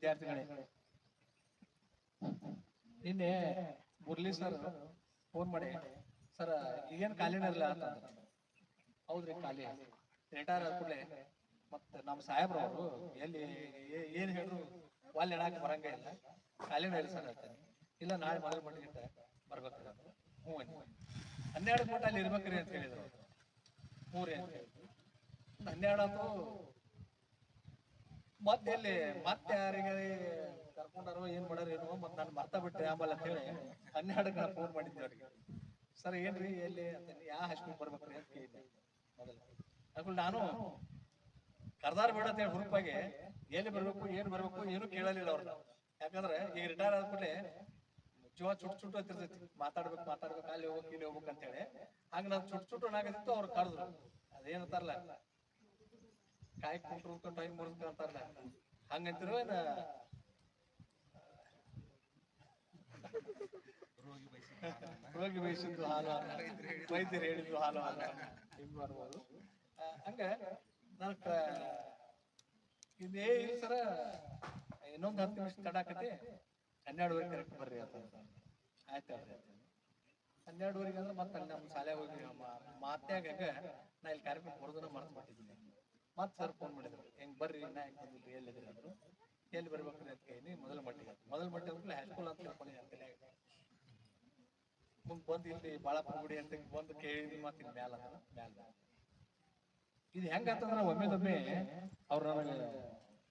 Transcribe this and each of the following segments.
ವಿದ್ಯಾರ್ಥಿಗಳೇ, ನಿನ್ನೆ Murali sir phone ಮಾಡಿ, ಸರ್ ಈಗೇನು ಖಾಲಿನ ಇರಲ್ಲ ಅಂತಂದ್ರೆ, ಹೌದ್ರಿ ಖಾಲಿ ರಿಟೈರ್ ಆದ ಕೂಡಲೇ ಮತ್ತೆ ನಮ್ಮ ಸಾಹೇಬ್ರವರು ಎಲ್ಲಿ ಏನು ಹೇಳಿದ್ರು ಅಲ್ಲಿ ಹೇಳಕ್ಕೆ ಬರಂಗೇ ಇಲ್ಲ, ಖಾಲಿನ ಇಲ್ಲ ಸರ್ ಹೇಳ್ತೇನೆ. ಇಲ್ಲ ನಾಳೆ ಮೊದಲ ಮಟ್ಟಿಗಿಂತ ಬರ್ಬೇಕ್ರಿ ಅಂದ್ರೆ, ಹ್ಞೂ ಅನ್ನಿ 12 ಮಟ್ಟ ಅಲ್ಲಿ ಇರ್ಬೇಕ್ರಿ ಅಂತ ಹೇಳಿದ್ರು. ಹ್ಞೂ ರೀ ಅಂತ ಹೇಳಿದ್ರು. 12 ಅಂತೂ ಮತ್ತೆ ಎಲ್ಲಿ ಮತ್ತೆ ಯಾರಿಗೆ ಕರ್ಕೊಂಡಾರೋ ಏನ್ ಮಾಡಾರ ಏನೋ, ಮತ್ತೆ ನಾನು ಮರ್ತಾ ಬಿಟ್ಟೆ ಆಮೇಲೆ ಅಂತ ಹೇಳಿ 12ಕ್ಕೆ ನಾನು ಫೋನ್ ಮಾಡಿದ್ದೆ ಅವ್ರಿಗೆ. ಸರ್ ಏನ್ರಿ ಎಲ್ಲಿ ಅಂತ, ಯಾವ ಹೈಸ್ಕೂಲ್ ಬರ್ಬೇಕ್ರಿ ಅಂತ ಕೇಳಿದ್ದೆ ಮೊದಲು. ಅದ್ರಲ್ಲಿ ನಾನು ಕರ್ದಾರ್ ಬೇಡ ಅಂತ ಹೇಳಿ ಹುರುಪಾಗಿ ಎಲ್ಲಿ ಬರ್ಬೇಕು ಏನು ಬರ್ಬೇಕು ಏನು ಕೇಳಲಿಲ್ಲ ಅವ್ರನ್ನ. ಯಾಕಂದ್ರೆ ಈಗ ರಿಟೈರ್ ಆದ್ಮೇಲೆ ಜೀವ ಚುಟ್ಟು ಹತ್ತಿರ್ತೈತಿ, ಮಾತಾಡ್ಬೇಕು ಅಲ್ಲಿ ಹೋಗ್ಬೇಕು ಇಲ್ಲಿ ಹೋಗ್ಬೇಕು ಅಂತ ಹೇಳಿ. ಹಂಗ ನಾನು ಚುಟ್ಟು ನಾಗದಿತ್ತು. ಅವ್ರು ಕರೆದ್ರು, ಅದೇನಂತಾರಲ್ಲ ಕಾಯಿ ಕುಂಟ್ರು ಟೈಮ್ ಮುರಿದ್ಕ ಅಂತಾರಲ್ಲ, ಹಂಗಂತಿರುವ ರೋಗಿ ಬಯಸಿದ್ದು ಹಾಲು ವೈದ್ಯರು ಹೇಳಿದ್ದು ಹಾಲು ಹಿಂಗ್ ಮಾಡ್ಬೋದು. ಹಂಗ ನನ್ ಇದೇ ಸರ ಇನ್ನೊಂದು 10 ನಿಮಿಷ ತಡಾಕತಿ, 12ವರೆಗೆ ಕರೆಕ್ಟ್ ಬರ್ರಿ ಅಂತ. ಆಯ್ತಾಳ್ರಿ 12ವರೆಗೆ ಅಂದ್ರೆ ಮತ್ತೆ ಅಲ್ಲಿ ನಮ್ಮ ಶಾಲೆ ಹೋಗಿ ಮಾತ್ಯಾಗ ನಾ ಇಲ್ಲಿ ಕಾರ್ಯಕ್ರಮ ಬರೋದನ್ನ ಮರ್ತು ಬಿಟ್ಟಿದ್ದೀನಿ. ಮತ್ತೆ ಸರ್ ಫೋನ್ ಮಾಡಿದ್ರು, ಹೆಂಗ್ ಬರ್ರಿ ನಾ ಹೆಂಗ್ ಬಂದಿಲ್ರಿ ಎಲ್ಲಿದ್ರಿ ಅಂದ್ರು. ಎಲ್ಲಿ ಬರ್ಬೇಕ್ರಿ ಅಂತ ಕೇಳಿ ಮೊದಲ ಮಟ್ಟಿಗೆ ಅಂದ್ರೆ ಹೈಸ್ಕೂಲ್ ಅಂತ ತಿಳ್ಕೊಂಡು ಅಂತಲೇ ಮುಂದೆ ಬಂದು ಇಲ್ಲಿ ಬಾಳಪ್ಪನ ಗುಡಿ ಅಂತ ಬಂದು ಕೇಳಿದ್ವಿ. ಮತ್ತೆ ಇಲ್ಲಿ ಮ್ಯಾಲ ಇದು ಹೆಂಗಂತಂದ್ರ ಒಮ್ಮೆ ಅವ್ರ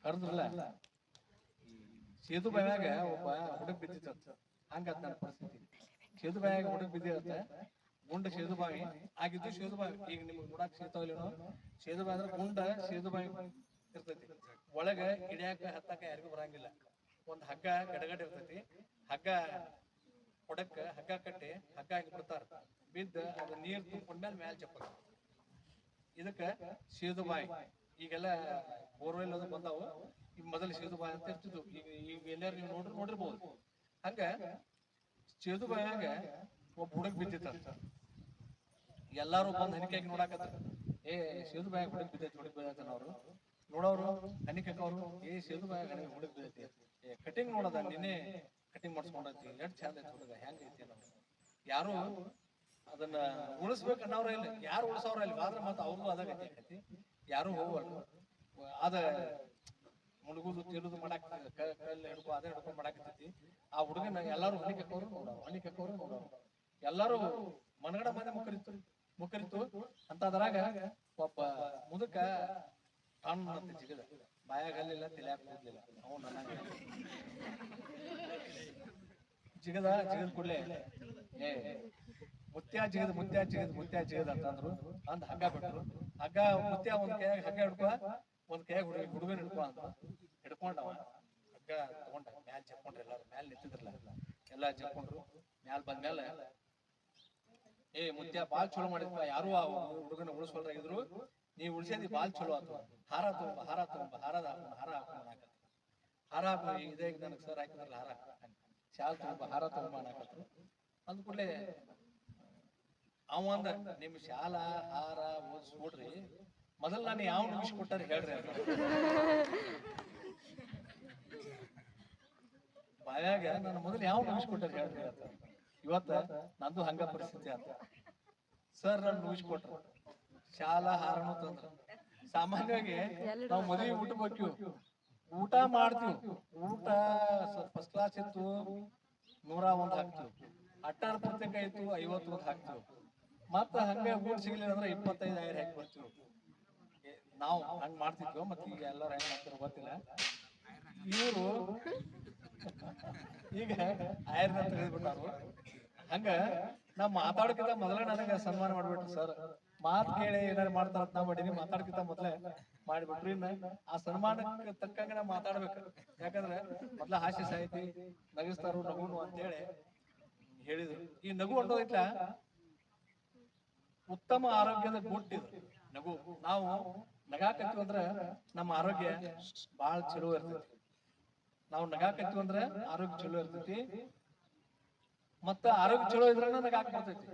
ಕರೆದ್ರಲ್ಲ, ಸೇದು ಬಾಯಾಗ ಒಬ್ಬ ಹುಡುಗ ಬಿದ್ದಿತ್ತ. ಹಂಗತ್ ನನ್ನ ಪರಿಸ್ಥಿತಿ. ಸೇದು ಬಾಯಾಗ ಹುಡುಗ ಬಿದ್ದಿರತ್ತೆ, ಗುಂಡ ಸೇದು ಬಾವಿ ಆಗಿದ್ದು. ಸೇದು ಬಾವಿ ಈಗ ನಿಮ್ಗೆ ನೋಡಕ್ ಸಿಗ್ತಾವಲ್ಲೇನೋ, ಸೇದು ಬಾಯಿ ಅಂದ್ರೆ ಗುಂಡ ಸೇದು ಬಾವಿ ಇರ್ತೈತಿ. ಒಳಗ ಹಿಡಿಯಾಕ ಹತ್ತಾಕ ಯಾರಿಗೂ ಬರಂಗಿಲ್ಲ. ಒಂದ್ ಹಗ್ಗ ಗಡಗಡ ಇರ್ತೈತಿ. ಹಗ್ಗ ಕೊಡಕ್ಕ ಹಗ್ಗ ಕಟ್ಟಿ ಹಗ್ಗ ಹಾಕಿ ಬಿಡ್ತಾರ. ಬಿದ್ದ ಅದು ನೀರ್ ತುಂಬಿಕೊಂಡ್ಮೇಲೆ ಮ್ಯಾಲ ಚಪ್ಪಲ್. ಇದಕ್ಕ ಸೇದು ಬಾಯಿ. ಈಗೆಲ್ಲ ಬೋರ್ವೆಲ್ ಅದು ಬಂದಾವು. ಈಗ ಮೊದಲು ಸೇದು ಬಾಯಿ ಅಂತ ಇರ್ತಿದ್ವು. ಈಗ ಎಲ್ಲಾರು ನೀವು ನೋಡಿರ್ಬೋದು. ಹಂಗ ಸೇದು ಬಾಯಾಗ ಒಬ್ಬ ಹುಡುಗ ಬಿದ್ದಿತ್ತ. ಎಲ್ಲಾರು ಬಂದು ಹನಿಕಾಗಿ ನೋಡಾಕತ್ತ, ಏ ಸೇದು ಬಾಯಾಗ ಹುಡುಗ ಬಿದ್ದೈತಿ ಹುಡುಗ ಬಿದ್ದೈತನ. ಅವ್ರು ನೋಡೋರು ಹನಿಕಕ್ಕವ್ರು, ಏ ಸೇದು ಬಾಯಾಗ ಹುಡುಗ ಬಿದ್ದೈತಿ, ಏ ಕಟಿಂಗ್ ನೋಡದ ನಿನ್ನೆ ಕಟಿಂಗ್ ಮಾಡಿಸ್ಕೊಂಡೈತಿ, ಎಷ್ಟು ಚಂದ ಐತಿ ಹುಡುಗ, ಹೆಂಗ ಐತಿ ನಾವು. ಯಾರು ಅದನ್ನ ಉಳಿಸ್ಬೇಕು ಅನ್ನೋರ ಇಲ್ಲ, ಯಾರು ಉಳಿಸೋರ ಇಲ್ಲ. ಆದ್ರೆ ಮತ್ತೆ ಅವ್ರಿಗೂ ಅದಾಗತಿ, ಯಾರು ಹೋಗಲ್ಲ. ಅದ ಮುಳುಗುದು ತಿರುದು ಮಾಡಾಕ್ ಕಲ್ಲು ಹಿಡ್ಕೊ ಅದೇ ಹಿಡ್ಕೊಂಡ್ ಮಾಡಾಕತ್ತೈತಿ. ಆ ಹುಡುಗನ ಎಲ್ಲಾರು ಹನಿಕಕ್ಕವ್ರು ನೋಡೋರು, ಎಲ್ಲಾರು ಮನಗಡ ಮಂದಿ ಮುಖರಿತು ಅಂತ. ಅದ್ರಾಗ ಒಬ್ಬ ಮುದುಕ ಅಂತ ಜಿಗದ, ಬಾಯಾಗ ಹಲ್ಲಿಲ್ಲ, ತಲೆಯಾಗ ಕೂದ್ಲಿಲ್ಲ. ಅವ್ ನನ್ನ ಜಿಗದ ಕೂಡ್ಲೆ, ಏ ಮುತ್ಯ ಜಿಗದ್ ಅಂತಂದ್ರು. ಅಂದ್ ಹಗ್ಗ ಬಿಟ್ರು. ಹಗ್ಗ ಮುತ್ಯ ಒಂದ್ ಕೈಯಾಗ ಹಗ್ಗ ಹಿಡ್ಕೊ, ಒಂದ್ ಕೈಯಾಗ ಹುಡುಗನ ಹಿಡ್ಕೊ ಅಂತ ಹಿಡ್ಕೊಂಡವ. ಹಗ್ಗ ತಗೊಂಡ ಮ್ಯಾಲ ಜಪ್ಕೊಂಡ್ರು. ಎಲ್ಲಾರು ಮ್ಯಾಲ ನಿಂತಿದ್ರಲ್ಲ, ಎಲ್ಲಾ ಜಪ್ಕೊಂಡ್ರು. ಮ್ಯಾಲ ಬಂದ್ಮೇಲೆ, ಏ ಮುತ್ಯ ಬಾಳ್ ಚಲೋ ಮಾಡಿದ್ಪ, ಯಾರು ಆ ಹುಡುಗನ ಉಳಿಸ್ಕೊಳ್ರಾಗಿದ್ರು, ನೀವ್ ಉಳಿಸಿದಿ ಬಾಳ್ ಚಲೋ ಆತು. ಹಾರ ತಗೊಂಬ ಹಾರ ಹಾಕೋಣ. ಹಾರ ಹಾಕೋ, ಇದೇ ನನಗೆ ಸರ್ ಹಾಕಿದ್ರಲ್ಲ ಹಾರ, ಶಾಲ್ ತಗೊಂಬ ಹಾರ ತಗೊಂಬ ಅನ್ನಕತ್ರು. ಅಂದ ಕೂಡಲೇ ಅವಂದ, ನಿಮ್ ಶಾಲ ಹಾರ ಓದಿಸ್ಕೊಡ್ರಿ, ಮೊದಲು ನಾನು ಯಾವ ನಿಮಿಷ ಕೊಟ್ಟಾರ ಹೇಳ್ರಿ ಅಂತ. ಬಾಯಾಗ ನಾನು ಮೊದಲು ಯಾವ ನಿಮಿಷ ಕೊಟ್ಟಾರ ಹೇಳ್ರಿ ಅಂತ. ಇವತ್ತ ನಂದು ಹಂಗ ಪರಿಸ್ಥಿತಿ ಅಂತ. ಸರ್ ನಾನು ಮುಗಿಸ್ಕೊಟ್ರು, ಶಾಲಾ ಹಾರನು ತಂದ್ರು. ಸಾಮಾನ್ಯವಾಗಿ ನಾವು ಮದುವೆ ಊಟಕ್ಕೆ ಹೋಗ್ತೀವಿ, ಊಟ ಮಾಡ್ತೀವಿ. ಊಟ ಫಸ್ಟ್ ಕ್ಲಾಸ್ ಇತ್ತು, 101 ಹಾಕ್ತಿವಿ. ಅಟ್ಟಾರ ಪುಸ್ತಕ ಇತ್ತು, 51 ಹಾಕ್ತಿವಿ. ಮತ್ತ ಹಂಗ ಊಟ ಸಿಗ್ಲಿಲ್ಲ ಅಂದ್ರೆ 25,000 ಹಾಕಿ ಬರ್ತೀವಿ. ನಾವು ಹಂಗ್ ಮಾಡ್ತಿದ್ವಿ. ಮತ್ತೆ ಈಗ ಎಲ್ಲರೂ ಹೆಂಗ್ ಮಾಡ್ತಾರೋ ಗೊತ್ತಿಲ್ಲ. ಇವರು ಈಗ ಆಯರ್ನ ತೆಗೆದ್ಬಿಟ್ಟಾರು. ಹಂಗ ನಾವ್ ಮಾತಾಡೋಕ್ಕಿಂತ ಮೊದಲೇ ನನಗೆ ಸನ್ಮಾನ ಮಾಡ್ಬಿಟ್ರು ಸರ್. ಮಾತ್ ಕೇಳಿ ಏನಾರು ಮಾಡ್ತಾರ ನಾ ಮಾಡೀನಿ, ಮಾತಾಡಕ್ಕಿಂತ ಮೊದ್ಲೇ ಮಾಡಿಬಿಟ್ರು. ಇನ್ನ ಆ ಸನ್ಮಾನಕ್ಕೆ ತಕ್ಕಂಗ ನಾ ಮಾತಾಡ್ಬೇಕು. ಯಾಕಂದ್ರೆ ಮೊದ್ಲ ಹಾಸ್ಯ ಸಾಹಿತಿ, ನಗಿಸ್ತಾರು ನಗುನು ಅಂತೇಳಿ ಹೇಳಿದ್ರು. ಈ ನಗು ಹೊಂಟೋದಿಲ್ಲ, ಉತ್ತಮ ಆರೋಗ್ಯದ ಗುಟ್ಟಿದು ನಗು. ನಾವು ನಗಾಕತ್ತೀವಿ ಅಂದ್ರೆ ನಮ್ಮ ಆರೋಗ್ಯ ಬಹಳ ಚಲೋ ಇರ್ತೈತಿ. ನಾವು ನಗಾಕತ್ತೀವಿ ಅಂದ್ರೆ ಆರೋಗ್ಯ ಚಲೋ ಇರ್ತೈತಿ. ಮತ್ತ ಆರೋಗ್ಯ ಚಲೋ ಇದ್ರೆ ನಗಾಕ್ ಬರ್ತೈತಿ.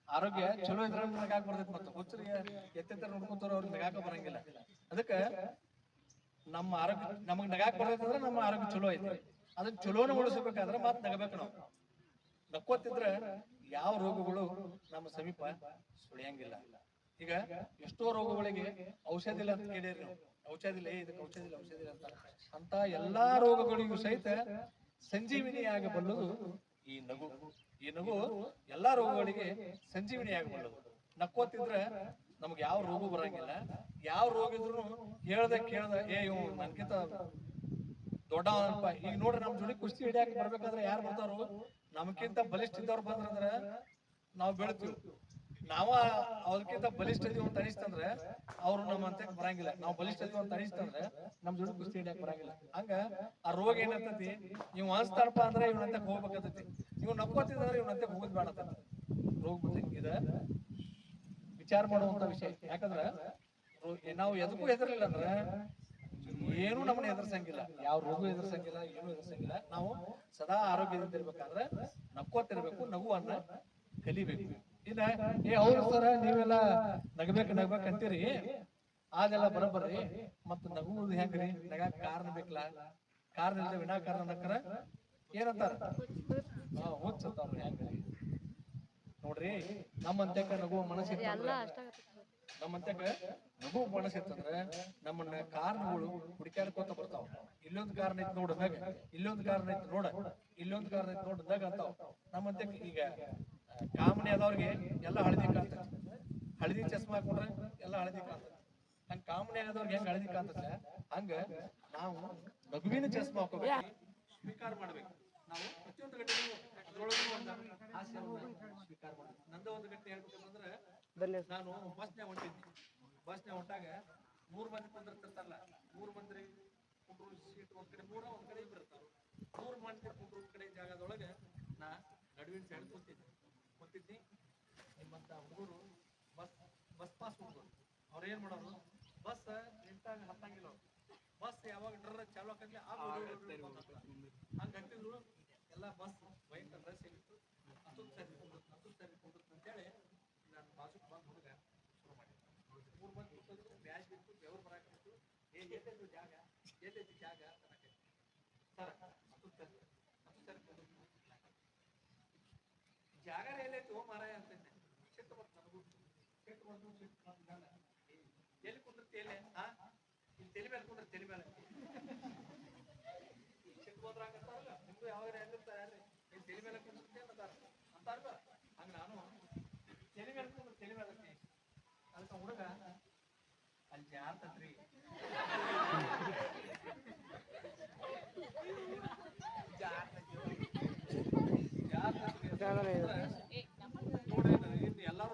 ಆರೋಗ್ಯ ಚಲೋ ಇದ್ರೆ ನಗಾಕ್ ಬರ್ತೈತಿ. ಮತ್ತೆ ಹುಚ್ಚರಿಗೆ ಎತ್ತೆತ್ತರ ನೋಡ್ಕೊಂತಾರ, ಅವ್ರಿಗೆ ನಗಾಕ ಬರಂಗಿಲ್ಲ. ಅದಕ್ಕೆ ನಮ್ಮ ಆರೋಗ್ಯ ನಮಗ್ ನಗಾಕ್ ಬರ್ತೈತಂದ್ರ ನಮ್ಮ ಆರೋಗ್ಯ ಚಲೋ ಐತಿ. ಅದನ್ನ ಚಲೋನ ಉಳಿಸಬೇಕಾದ್ರೆ ಮತ್ ನಗಬೇಕು ನಾವು. ನಕ್ಕೋತಿದ್ರ ಯಾವ ರೋಗಗಳು ನಮ್ಮ ಸಮೀಪ ಸುಳಿಯಂಗಿಲ್ಲ. ಈಗ ಎಷ್ಟೋ ರೋಗಗಳಿಗೆ ಔಷಧಿ ಇಲ್ಲ ಅಂತ ಕೇಳಿರಿ ನೀವು. ಔಷಧಿ ಇಲ್ಲ, ಇದಕ್ಕೆ ಔಷಧಿ ಇಲ್ಲ, ಔಷಧಿ ಇಲ್ಲ ಅಂತ ಎಲ್ಲಾ ರೋಗಗಳಿಗೂ ಸಹಿತ ಸಂಜೀವಿನಿಯಾಗಬಲ್ಲದು ಈ ನಗು. ಈ ನಗು ಎಲ್ಲಾ ರೋಗಗಳಿಗೆ ಸಂಜೀವಿನಿಯಾಗಬಲ್ಲದು. ನಕ್ಕೋತಿದ್ರ ನಮ್ಗೆ ಯಾವ ರೋಗ ಬರಂಗಿಲ್ಲ. ಯಾವ ರೋಗ ಇದ್ರು ಹೇಳ್ದ ಕೇಳ್ದ ಇವ್ ನನ್ಕಿಂತ ದೊಡ್ಡವನಪ್ಪ. ಈಗ ನೋಡ್ರಿ ನಮ್ ಜೋಡಿ ಕುಸ್ತಿ ಹಿಡಿಯಾಕ ಬರ್ಬೇಕಾದ್ರೆ ಯಾರು ಬರ್ತಾರೋ ನಮ್ಕಿಂತ ಬಲಿಷ್ಠ ಇದ್ದವ್ರು ಬಂದ್ರಂದ್ರ ನಾವು ಬೀಳ್ತೀವಿ. ನಾವ ಅವ್ರಕ್ಕಿಂತ ಬಲಿಷ್ಠ ಇದೀವಿ ಅಂತ ಅನಿಸ್ತಂದ್ರೆ ಅವ್ರು ನಮ್ಮ ಅಂತಕ್ ಬರಂಗಿಲ್ಲ. ನಾವು ಬಲಿಷ್ಠ ಇದೀವಿ ಅಂತ ಅನಿಸ್ತಂದ್ರೆ ನಮ್ ಜೋಡಿ ಕುಸ್ತಿ ಹಿಡಿಯಾಕ ಬರಂಗಿಲ್ಲ. ಹಂಗ ಆ ರೋಗ ಏನಂತತಿ, ಇವ್ ಅನ್ಸ್ತಾರಪ್ಪ ಅಂದ್ರೆ ಇವ್ನಂತಕ್ ಹೋಗ್ಬೇಕಂತತಿ. ಇವ್ ನಕ್ಕೋತಿದ್ರೆ ಇವ್ನಂತಕ್ ಹೋಗುದ್ ಬೇಡ ರೋಗ ಬರ್ತೈತಿ. ಇದ ವಿಚಾರ ಮಾಡುವಂತ ವಿಷಯ. ಯಾಕಂದ್ರ ನಾವು ಎದಕ್ಕೂ ಹೆದರ್ಲಿಲ್ಲ ಅಂದ್ರ ಏನು ನಮ್ಮನ್ನ ಹೆದರ್ಸಂಗಿಲ್ಲ. ಯಾವ ರೋಗ ಹೆದರ್ಸಂಗಿಲ್ಲ, ಏನು ಹೆದರ್ಸಂಗಿಲ್ಲ. ನಾವು ಸದಾ ಆರೋಗ್ಯದಿಂದ ಇರ್ಬೇಕಾದ್ರೆ ನಕ್ಕೋತಿರ್ಬೇಕು, ನಗುವನ್ನ ಕಲಿಬೇಕು. ಇನ್ನ ಹೌದು ಸರ ನೀವೆಲ್ಲ ನಗಬೇಕು ಅಂತೀರಿ, ಅದೆಲ್ಲ ಬರೋಬರ್ರಿ. ಮತ್ತ ನಗುವುದು ಹೆಂಗ್ರಿ? ನಗಾಕ ಕಾರಣ ಬೇಕಲ್ಲ. ಕಾರಣ ಇಲ್ಲದೆ ವಿನಾಕಾರಣ ನಕ್ಕರ ಏನಂತಾರ? ಹುಚ್ಚಂತಾರ. ಹೆಂಗ್ರಿ ನೋಡ್ರಿ, ನಮ್ಮಂತಕ ನಗುವ ಮನಸ್ಸಿತ್ತಂದ್ರ ನಮ್ಮಂತಕ ನಗು ಮನಸ್ಸಿತ್ತಂದ್ರ ನಮ್ಮನ್ನ ಕಾರಣಗಳು ಹುಡುಕಾಡ್ಕೋತ ಬರ್ತಾವ. ಇಲ್ಲೊಂದು ಕಾರಣ ಐತಿ ನೋಡಿದಾಗ, ಇಲ್ಲೊಂದು ಕಾರಣ ಐತಿ ನೋಡ, ಇಲ್ಲೊಂದು ಕಾರಣ ಐತಿ ನೋಡಿದಾಗ ಅಂತಾವ. ನಮ್ಮಂತಕ ಈಗ ಕಾಮಣಿ ಆದವ್ರಿಗೆ ಎಲ್ಲ ಹಳದಿ ಕಾಣ್ತದೆ. ಹಳದಿ ಚಸ್ಮಾ ಹಾಕೊಂಡ್ರೆ ಎಲ್ಲ ಹಳದಿ ಕಾಣ್ತದೆ. ಹಂಗ ಕಾಮಣಿ ಆದವ್ರಿಗೆ ಹೆಂಗ್ ಹಳದಿ ಕಾಣ್ತದೆ, ಹಂಗ ನಾವು ನಗುವಿನ ಚಸ್ಮಾ ಹಾಕೋಬೇಕು, ಸ್ವೀಕಾರ ಮಾಡ್ಬೇಕು. ನಾವು ಪ್ರತಿಯೊಂದು ಘಟನೆ ಅದ್ರೊಳಗೂ ಒಂದು ಹಾಸ್ಯವನ್ನು ಸ್ವೀಕಾರ ಮಾಡ್ಬೇಕು. ನಂದ ಒಂದು ಘಟನೆ ಹೇಳ್ಬೇಕಂದ್ರೆ, ನಾನು ಬಸ್ನ್ಯಾಗ ಹೊಂಟಿದ್ದೆ. ಬಸ್ನ್ಯಾಗ ಹೊಂಟಾಗ 3 ಮಂದಿ ಕುಂದಿರ್ತಿರ್ತಾರಲ್ಲ, 3 ಮಂದಿ ಕುಂಡ್ರು ಸೀಟ್ ಒಂದ್ ಕಡೆ, ಒಂದ್ ಕಡೆ ಇಬ್ರು ಇರ್ತಾರ. 3 ಮಂದಿ ಕುಂಡ್ರು ಕಡೆ ಜಾಗದೊಳಗೆ ನಾ ನಡುವಿನ ಸೈಡ್ ಕೂತಿದ್ದೆ. ನಿಮ್ಮಂತ ಹುಡುಗರು ಬಸ್ ಪಾಸ್ ಹುಡುಗರು ಅವ್ರ ಏನ್ ಮಾಡೋರು, ಬಸ್ ನಿಂತಾಗ ಹತ್ತಂಗಿಲ್ಲ. ಬಸ್ ಯಾವಾಗ ಡ್ರ ಚಾಲು ಹಾಕಂಗಿಲ್ಲ ಹಂಗ ಹತ್ತಿದ್ರು. ಎಲ್ಲ ಬಸ್ ವೈಟ್ ರಶ್ ಆಗಿತ್ತು. ಹತ್ತೊಂದು ಸರಿ ಅಂತೇಳಿ ನಾನು ಬಾಜುಕ್ ಬಂದು ಹುಡುಗ ಶುರು ಮಾಡಿದ್ದೆ. 3 ಮಂದಿ ಕೂತಿದ್ರು, ಬ್ಯಾಗ್ ಬಿತ್ತು, ಬೆವರು ಬರಾಕಿತ್ತು. ಎಲ್ಲೈತಿ ಜಾಗ, ಎಲ್ಲೈತಿ ಜಾಗ ಅಂತ ಸರ್ ಹತ್ತು ಸರಿ ಜಾಗ ಎಲ್ಲೈತಿ ಓ ಮಾರಾಯ ಅಂತಂದೆ. ಸಿಟ್ಟು ಬಂತು ನನಗೂ. ಸಿಟ್ಟು ಬಂದು ಎಲ್ಲಿ ಕುಂದಿರ್ತಿ? ಎಲ್ಲಿ ಇಲ್ಲಿ ತಲೆ ಮೇಲೆ ಕುಂದ್ರೆ ತಲೆ ಮೇಲೆ ಸಿಟ್ಟು ಬಂದ್ರ ಹಂಗಂತಾರಲ್ಲ. ನಿಮ್ಗೂ ಯಾವಾಗ ಹೆಂಗಿರ್ತಾರೆ ನೀನ್ ತಲೆ ಮೇಲೆ ಕುಂದಿರ್ತಿ ಅಂತಾರಲ್ಲ. ಹಂಗ ನಾನು ತಲೆ ಮೇಲೆ ಕುಂದ್ರೆ ತಲೆ ಮೇಲೆ ಅದಕ್ಕೆ ಹುಡುಗ ಅಲ್ಲಿ ಜಾರ್ತತ್ರಿ. ಎಲ್ಲಾರು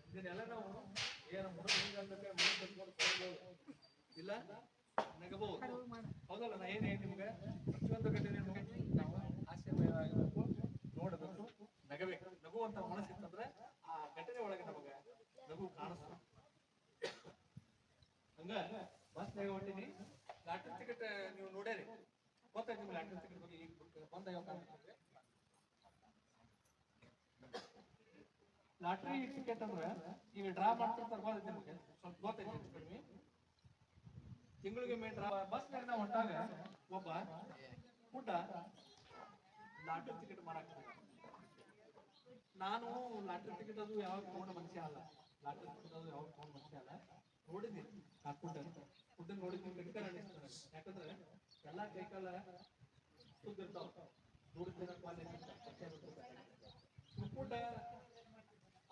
ಇದನ್ನೆಲ್ಲ ನಾವು ಇಲ್ಲ ನಗಬಹುದು. ಹೌದಲ್ಲ? ನಾ ಏನ್ ಹೇಳಿ ನಿಮ್ಗೆ, ಪ್ರತಿಯೊಂದು ಘಟನೆ ನಾವು ಹಾಸ್ಯಮಯವಾಗಿರ್ಬೇಕು, ನೋಡಬೇಕು, ನಗಬೇಕು. ನಗುವಂತ ಮನಸ್ಸಿತ್ತಂದ್ರೆ ಆ ಘಟನೆ ಒಳಗೆ ನಮಗ ನಗು ಕಾಣಿಸ್ತು. ಹಂಗ ಬಸ್ನಾಗ ಹೊಂಟಿನಿ. ಲಾಟರಿ ಟಿಕೆಟ್ ನೀವು ನೋಡ್ಯಾರಿ, ಗೊತ್ತಾಯ್ತು ನಿಮ್ಗೆ ಲಾಟರಿ ಟಿಕೆಟ್ ಬಗ್ಗೆ? ಈಗ ಬಂದಾಗ ಲಾಟ್ರಿ ಟಿಕೆಟ್ ಅಂದ್ರ ಈಗ ಡ್ರಾ ಮಾಡ್ತಿರ್ತಾರ, ಗೊತ್ತೈತಿ ನಿಮ್ಗೆ? ಸ್ವಲ್ಪ ಗೊತ್ತೈತಿ ಕಡಿಮೆ. ತಿಂಗಳಿಗೆ ಡ್ರಾ. ಬಸ್ನಾಗ ನಾವು ಹೊಂಟಾಗ ಒಬ್ಬ ಪುಟ್ಟ ಲಾಟ್ರಿ ಟಿಕೆಟ್ ಮಾರಾಕ. ನಾನು ಲಾಟ್ರಿ ಟಿಕೆಟ್ ಅದು ಯಾವಾಗ ತಗೊಂಡ ಮನುಷ್ಯ ಅಲ್ಲ. ಲಾಟ್ರಿ ಟಿಕೆಟ್ ಅದು ಯಾವಾಗ ತಗೊಂಡ ಮನುಷ್ಯ ಅಲ್ಲ. ನೋಡಿದ್ದೀನಿ ಆ ಫುಡ್ ನೋಡಿದ್ದೀನಿ. ಬೆಂಕರ್ ಅನಿಸ್ತದೆ. ಯಾಕಂದ್ರೆ ಎಲ್ಲಾ ಕೈಕಾಲ ಸುದ್ದಿರ್ತಾವ. ದುಡ್ಡು ಫುಡ್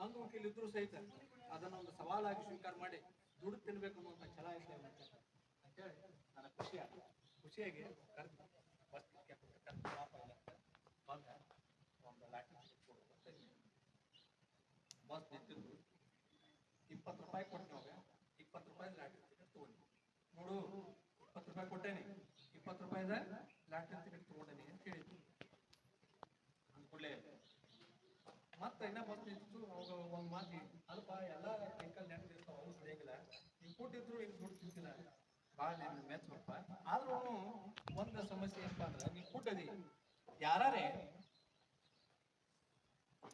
ಅಂಗವಿಕಲಿದ್ರು ಸಹಿತ ಅದನ್ನ ಒಂದು ಸವಾಲಾಗಿ ಸ್ವೀಕಾರ ಮಾಡಿ ದುಡ್ಡು ತಿನ್ಬೇಕು ಅನ್ನುವಂತ ಛಲ ಐತೆ ಅಂತೇಳಿ ನನ್ನ ಖುಷಿಯಾಗಿ ಕರೆದು ಬಸ್ ಪಾಪ ಇಲ್ಲ ಬಂದ ಒಂದು ಲಾಟ್ರಿ ಬಸ್ ನಿಂತಿದ್ದು 20 ರೂಪಾಯಿ ಕೊಟ್ಟು ನಾವು 20 ರೂಪಾಯಿ ಲಾಟ್ರಿ ಟಿಕೆಟ್ ತಗೊಂಡು ನೋಡು 20 ರೂಪಾಯಿ ಕೊಟ್ಟೇನಿ, 20 ರೂಪಾಯಿದ ಲಾಟ್ರಿ ಟಿಕೆಟ್ ತಗೊಂಡೇನಿ ಅಂತ ಹೇಳಿದ್ವಿ. ಅಂದ್ಕೊಳ್ಳೆ ಮತ್ತೆ ಇನ್ನ ಬಸ್ ನಿಂತು ಅವಾಗ ಒಂದ್ ಮಾತಿ ಅಲ್ಪ ಎಲ್ಲ ವೆಹಿಕಲ್ ನೆನಪಿರ್ತಾವ, ಅವ್ರು ಸರಿಯಾಗಿಲ್ಲ. ನೀವು ಕೊಟ್ಟಿದ್ರು ಈಗ ದುಡ್ಡು ತಿಂತಿಲ್ಲ, ಭಾಳ ನಿಮ್ಗೆ ಮೆಚ್ಚಪ್ಪ. ಆದ್ರೂ ಒಂದು ಸಮಸ್ಯೆ ಏನಪ್ಪಾ ಅಂದ್ರೆ, ನೀವು ಕೊಟ್ಟದಿ ಯಾರೇ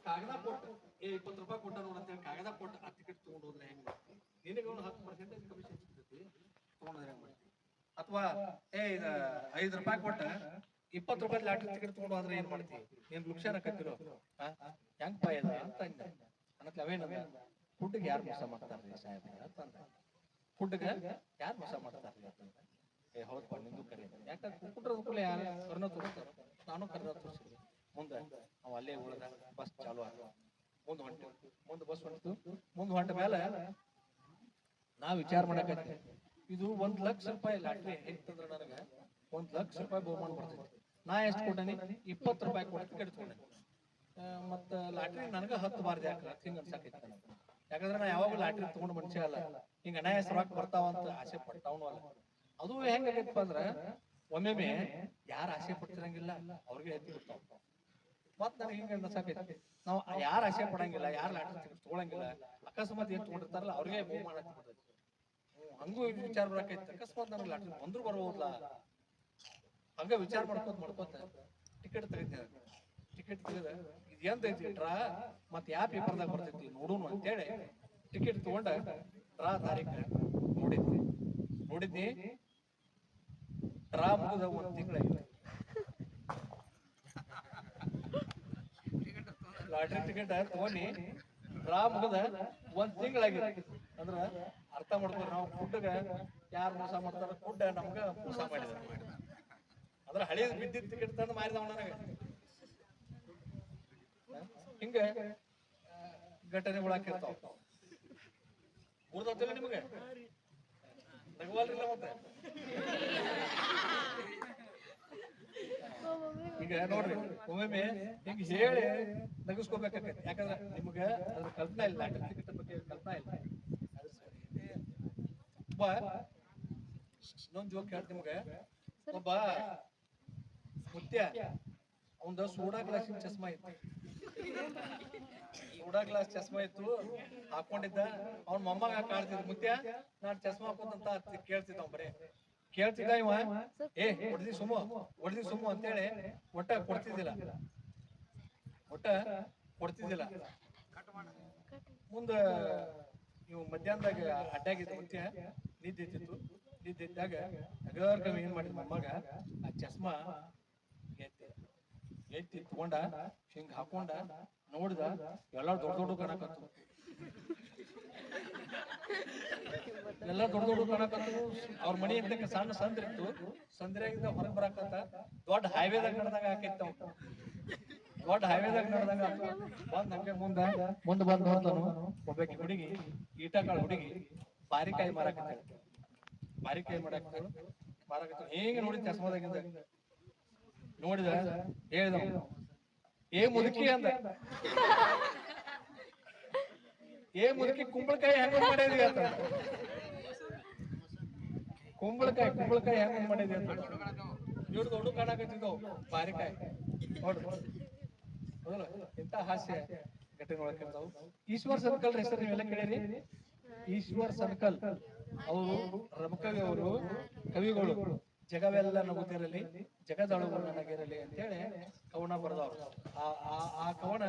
ಕಾಗದ ಕೊಟ್ಟು 20 ರೂಪಾಯಿ ಕೊಟ್ಟ ನೋಡಂತೇಳಿ ಕಾಗದ ಕೊಟ್ಟು ಆ ಟಿಕೆಟ್ ತಗೊಂಡು ಹೋದ್ರೆ ಹೆಂಗ್ ಮಾಡ್ತಿ? ನಿನಗೆ ಒಂದು 10% ಕಮಿಷನ್ ಸಿಗ್ತೈತಿ, ತಗೊಂಡ್ರೆ ಹೆಂಗ್ ಮಾಡ್ತಿ? ಅಥವಾ 5 ರೂಪಾಯಿ ಕೊಟ್ಟ 20 ರೂಪಾಯಿ ಲಾಟ್ರಿ ಟಿಕೆಟ್ ತಗೊಂಡು ಹೋದ್ರೆ ಏನ್ ಮಾಡ್ತಿ? ಏನ್ ಲುಕ್ಷಾನ ಕತ್ತಿರೋ ಹೆಂಗ್ ಪಾಯದ ಅಂತ ಅನ್ನತ್ ಅವೇನಂದ ಫುಡ್ಗೆ ಯಾರು ಮೋಸ ಮಾಡ್ತಾರ್ರಿ ಸಾಹೇಬ್ರ ಅಂತಂದ. ಫುಡ್ಗೆ ಯಾರು ಮೋಸ ಮಾಡ್ತಾರ್ರಿ ಅಂತಂದ. ಹೌದಪ್ಪ ನಿಂದು ಕರೆ, ಯಾಕಂದ್ರೆ ಕುಟ್ರದ ಕೂಡಲೇ ಯಾರು ಕರ್ನ ತೋರಿಸ್ತಾರ, ನಾನು ಕರ್ನ ತೋರಿಸಿದ್ವಿ. ಮುಂದೆ ಅವ್ ಅಲ್ಲೇ ಉಳಿದ ಬಸ್ ಚಾಲು ಆಗ ಮುಂದೆ ಬಸ್ ಹೊಂಟಿತು. ಮುಂದೆ ಹೊಂಟ ಮೇಲೆ ನಾವ್ ವಿಚಾರ ಮಾಡಕತ್ತಿ, ಇದು 1,00,000 ರೂಪಾಯಿ ಲಾಟ್ರಿ ಹೆಂಗಂದ್ರ ನನಗ 1,00,000 ರೂಪಾಯಿ ಬಹುಮಾನ ಬರ್ತೈತಿ. ನಾ ಎಷ್ಟು ಕೊಟ್ಟನಿ? 20 ರೂಪಾಯಿ ಕೊಟ್ಟು ಕೆಡ್ಕೊಂಡೆ. ಮತ್ತ ಲಾಟ್ರಿ ನನಗ 10 ಬಾರ್ದು ಯಾಕ ಹಿಂಗ ಅನ್ಸಾಕೈತಿ ನನಗ. ಯಾಕಂದ್ರೆ ನಾ ಯಾವಾಗ ಲಾಟ್ರಿ ತಗೊಂಡು ಮನುಷ್ಯ ಅಲ್ಲ, ಹಿಂಗ ಅನಾಯಾಸ ರೊಕ್ಕ ಬರ್ತಾವಂತ ಆಸೆ ಪಡ್ತಾವನು ಅಲ್ಲ. ಅದು ಹೆಂಗಾಗೈತಪ್ಪ ಅಂದ್ರ ಒಮ್ಮೆ ಯಾರು ಆಸೆ ಪಡ್ತಿರಂಗಿಲ್ಲ ಅವ್ರಿಗೆ ಎತ್ತಿ ಬಿಡ್ತಾವ. ಮತ್ ನನಗೆ ಹಿಂಗ ಅನ್ಸಾಕೈತಿ, ನಾವು ಯಾರು ಆಸೆ ಪಡಂಗಿಲ್ಲ, ಯಾರು ಲಾಟ್ರಿ ತಗೊಳಂಗಿಲ್ಲ, ಅಕಸ್ಮಾತ್ ಏನ್ ತಗೊಂಡಿರ್ತಾರಲ್ಲ ಅವ್ರಿಗೆ ಬಹುಮಾನ ಹಚ್ಚಿಬಿಡ್ತೈತಿ. ಹಂಗೂ ವಿಚಾರ ಬರಾಕೈತಿ, ಅಕಸ್ಮಾತ್ ನನಗೆ ಲಾಟ್ರಿ ಬಂದ್ರು ಬರ್ಬೋದಲ್ಲ ಹಂಗ ವಿಚಾರ ಮಾಡ್ಕೋತ ಟಿಕೆಟ್ ತೆಗಿತೀನಿ. ಟಿಕೆಟ್ ತೆಗೆದ ಇದು ಎಂತೈತಿ ಡ್ರಾ, ಮತ್ ಯಾವ ಪೇಪರ್ದಾಗ ಬರ್ತೈತಿ ನೋಡುನು ಅಂತೇಳಿ ಟಿಕೆಟ್ ತಗೊಂಡ ಡ್ರಾ ತಾರೀಖ ನೋಡಿದ್ನಿ. ಡ್ರಾ ಮುಗಿದ 1 ತಿಂಗಳಾಗಿತ್ತು. ಲಾಟ್ರಿ ಟಿಕೆಟ್ ತಗೊಂಡಿ ಡ್ರಾ ಮುಗಿದ 1 ತಿಂಗಳಾಗಿತ್ತು. ಅಂದ್ರ ಅರ್ಥ ಮಾಡ್ಕೊರಿ, ನಾವು ಫುಡ್ಗ ಯಾರು ಮೋಸ ಮಾಡ್ತಾರ, ಫುಡ್ ನಮ್ಗ ಮೋಸ ಮಾಡಿದ. ಅದ್ರ ಹಳಿ ಬಿದ್ದಿದ್ದ ಟಿಕೆಟ್ ತಂದು ಮಾರಿದವ ನನಗೆ. ಹಿಂಗ ಘಟನೆಗಳಾಕಿರ್ತಾವ. ಊರ್ದತ್ತಿಲ್ಲ ನಿಮ್ಗೆ ನಗವಲ್ರಿಲ್ಲ ಮತ್ತೆ. ಈಗ ನೋಡ್ರಿ ಒಮ್ಮೆ ಹಿಂಗ ಹೇಳಿ ನಗಿಸ್ಕೋಬೇಕಾಕೈತಿ. ಯಾಕಂದ್ರೆ ನಿಮ್ಗ ಅದ್ರ ಕಲ್ಪನಾ ಇಲ್ಲ, ಲಾಟ್ರಿ ಟಿಕೆಟ್ ಬಗ್ಗೆ ಕಲ್ಪನಾ ಇಲ್ಲ. ಇನ್ನೊಂದ್ ಜೋಕ್ ಹೇಳ್ತೀನಿ ನಿಮ್ಗೆ. ಒಬ್ಬ ಮುತ್ಯ ಅವಂದ ಸೋಡಾ ಗ್ಲಾಸಿನ ಚಸ್ಮಾ ಇತ್ತು. ಸೋಡಾ ಗ್ಲಾಸ್ ಚಸ್ಮಾ ಇತ್ತು, ಹಾಕೊಂಡಿದ್ದ. ಅವ್ನ ಮೊಮ್ಮಗ ಕಾಡ್ತಿದ್, ಮುತ್ಯ ನಾನ್ ಚಸ್ಮಾ ಹಾಕೋದಂತ ಕೇಳ್ತಿದ್ದ. ಅವ್ ಬರೇ ಕೇಳ್ತಿದ್ದ. ಇವ ಹೊಡ್ದಿ ಸುಮ್ಮು ಅಂತೇಳಿ ಒಟ್ಟ ಕೊಡ್ತಿದ್ದಿಲ್ಲ. ಮುಂದ ಇವ್ ಮಧ್ಯಾಹ್ನದಾಗ ಅಡ್ಡಾಗಿದ್ದ ಮುತ್ಯ, ನಿದ್ದಿದ್ದಾಗ ಅಗರ್ಗವ ಏನ್ ಮಾಡಿದ ಮೊಮ್ಮಗ ಆ ಚಸ್ಮಾ ಎತ್ತಿ ತಗೊಂಡ ಹಿಂಗ ಹಾಕೊಂಡ ನೋಡಿದ, ಎಲ್ಲ ದೊಡ್ಡ ಕಾಣಕತ್ತು. ಅವ್ರ ಮನಿ ಅಂತ ಸಣ್ಣ ಸಂದ್ರ ಇತ್ತು. ಸಂದ್ರಾಗಿಂದ ಹೊರಗೆ ಬರಾಕತ್ತ ದೊಡ್ಡ ಹೈವೇದಾಗ ನಡೆದಾಗ ಹಾಕೈತಿ. ದೊಡ್ಡ ಹೈವೇದಾಗ ನಡೆದಾಗ ಬಂದ್ ಹಂಗೆ ಮುಂದೆ ಬಂದ್ ನೋಡ್ತಾನು. ಒಬ್ಬಾಕಿ ಹುಡುಗಿ, ಈಟಕಾಳ ಹುಡುಗಿ, ಬಾರಿಕಾಯಿ ಮಾರಾಕತ್ತಾಳ. ಹೇಗೆ ನೋಡಿ ಚಸ್ಮಾದಾಗಿಂದ ನೋಡಿದ, ಹೇಳ್ದ, ಮುದುಕಿ ಅಂದ, ಮುದುಕಿ ಕುಂಬಳಕಾಯಿ ಹೆಂಗ ಮಾಡಿದ್ವಿ ಅಂತ. ಕುಂಬಳಕಾಯಿ ಹೆಂಗ ಮಾಡಿದ್ವಿ ಅಂತ. ಇವ್ರು ದೊಡ್ಡ ಕಾಣಕತ್ತಿದ್ದವು ಬಾರಿಕಾಯಿ. ನೋಡ್ರಿ ಹೌದಲ್ಲ, ಇಂತ ಹಾಸ್ಯ ಘಟನೆ ಒಳಗಿರ್ತಾವು. ಈಶ್ವರ್ ಸನ್ಕಲ್ ಹೆಸರು ನೀವೆಲ್ಲ ಕೇಳಿರಿ. ಈಶ್ವರ್ ಸನ್ಕಲ್ ಅವರು ರಬಕವಿ ಅವರು ಕವಿಗಳು. ಜಗವೆಲ್ಲ ನಗುತ್ತಿರಲಿ, ಜಗದೊಳಗು ನನಗಿರಲಿ ಅಂತೇಳಿ ಕವನ ಬರೆದವ್ರು. ಆ ಕವನ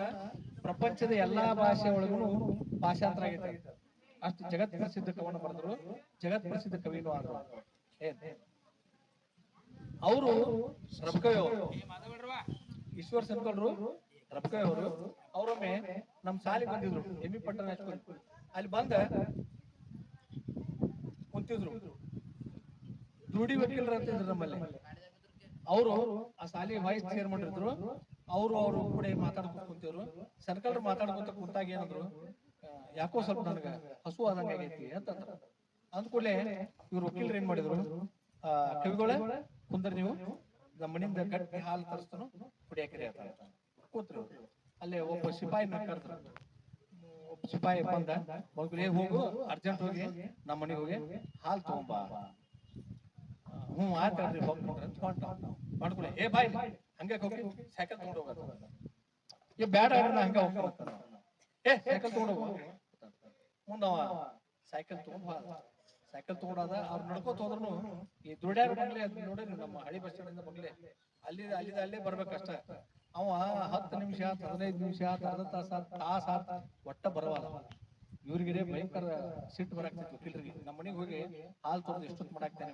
ಪ್ರಪಂಚದ ಎಲ್ಲಾ ಭಾಷೆ ಒಳಗೂ ಭಾಷಾಂತರ ಆಗೈತೆ. ಅಷ್ಟು ಜಗತ್ ಪ್ರಸಿದ್ಧ ಕವನ ಬರೆದ್ರು, ಜಗತ್ ಪ್ರಸಿದ್ಧ ಕವಿನೂ ಆದ್ರು. ಅವರು ರಬಕವಿ ಅವರು, ಈಶ್ವರ್ ಸನ್ಕಲ್ರು ರಬಕವಿ ಅವರು. ಅವರೊಮ್ಮೆ ನಮ್ ಶಾಲೆಗೆ ಬಂದಿದ್ರು, ಎಮ್ಮಿ ಪಟ್ಟಣ ಹೈಸ್ಕೂಲ್. ಅಲ್ಲಿ ಬಂದ ಕುಂತಿದ್ರು. ದುಡಿ ವಕೀಲರು ಅಂತಿದ್ರು ನಮ್ಮಲ್ಲಿ. ಅವರು ಆ ಶಾಲೆಗೆ ವೈಸ್ ಚೇರ್ಮನ್ ಇದ್ರು. ಅವರು ಕೂಡ ಮಾತಾಡ್ಕೊಂಡು ಕುಂತಿದ್ರು. ಸನ್ಕಲ್ರು ಮಾತಾಡ್ಕೊಂತ ಕುಂತಾಗ ಏನಾದ್ರು, ಯಾಕೋ ಸ್ವಲ್ಪ ನನಗ ಹಸು ಆದಂಗ ಆಗೈತಿ ಅಂತಂದ್ರ. ಅಂದ್ಕೂಡ್ಲೆ ಇವ್ರು ವಕೀಲರು ಏನ್ ಮಾಡಿದ್ರು, ಕವಿಗಳ ಕುಂದ್ರ, ನೀವು ನಮ್ಮ ಮನಿಂದ ಗಟ್ಟಿ ಹಾಲು ತರಿಸ್ತಾನು ಕುಡಿಯಾಕಿರಿ ಅಂತ ಕೂತ್ರು. ಅಲ್ಲೇ ಒಬ್ಬ ಸಿಪಾಯಿ ಕರೆದ್ರು. ಒಬ್ಬ ಸಿಪಾಯಿ ಬಂದ, ಹೋಗು ಅರ್ಜೆಂಟ್ ಹೋಗಿ ನಮ್ಮ ಮನೆಗೆ ಹೋಗಿ ಹಾಲು ತಗೊಂಬಾ. ಆಯ್ತು ಹೋಗ್ಕೊಂಡ್ರೆ ಅಂತ ಮಾಡ್ಕೊಳ್ಳಿ. ಬಾಯ್ ಹಂಗೆ ಹೋಗಿ ಸೈಕಲ್ ತಗೊಂಡು ಹೋಗೋದು. ಬ್ಯಾಡ ಹಂಗ ಹೋಗ್ತಾನ. ಸೈಕಲ್ ತಗೊಂಡು ಹೋಗ. ಮುಂದ ಸೈಕಲ್ ತಗೊಂಡಾದ. ಅವ್ರು ನಡ್ಕೋತ ಹೋದ್ರು. ಈ ದುಡ್ಯಾರ ಬಂಗ್ಲೆ ನೋಡ್ರಿ, ನಮ್ಮ ಹಳಿ ಬಸ್ ಸ್ಟ್ಯಾಂಡ್ ಬಂಗ್ಲೆ ಅಲ್ಲೇ ಬರ್ಬೇಕಷ್ಟ. ಅವ 10 ನಿಮಿಷ ಆತ್ 15 ನಿಮಿಷ ಆತ್ ಅರ್ಧ ತಾಸ ಆತ್ ಒಟ್ಟ ಬರವಲ್ಲ. ಇವ್ರಿಗೆ ಭಯಂಕರ ಸಿಟ್ಟು ಬರಾಕ್ತಿತ್ತು ವಕೀಲರಿಗೆ. ನಮ್ಮ ಮನೆಗೆ ಹೋಗಿ ಹಾಲು ತೊಳೆದು ಎಷ್ಟೊತ್ತು ಮಾಡಾಕ್ತಾನೆ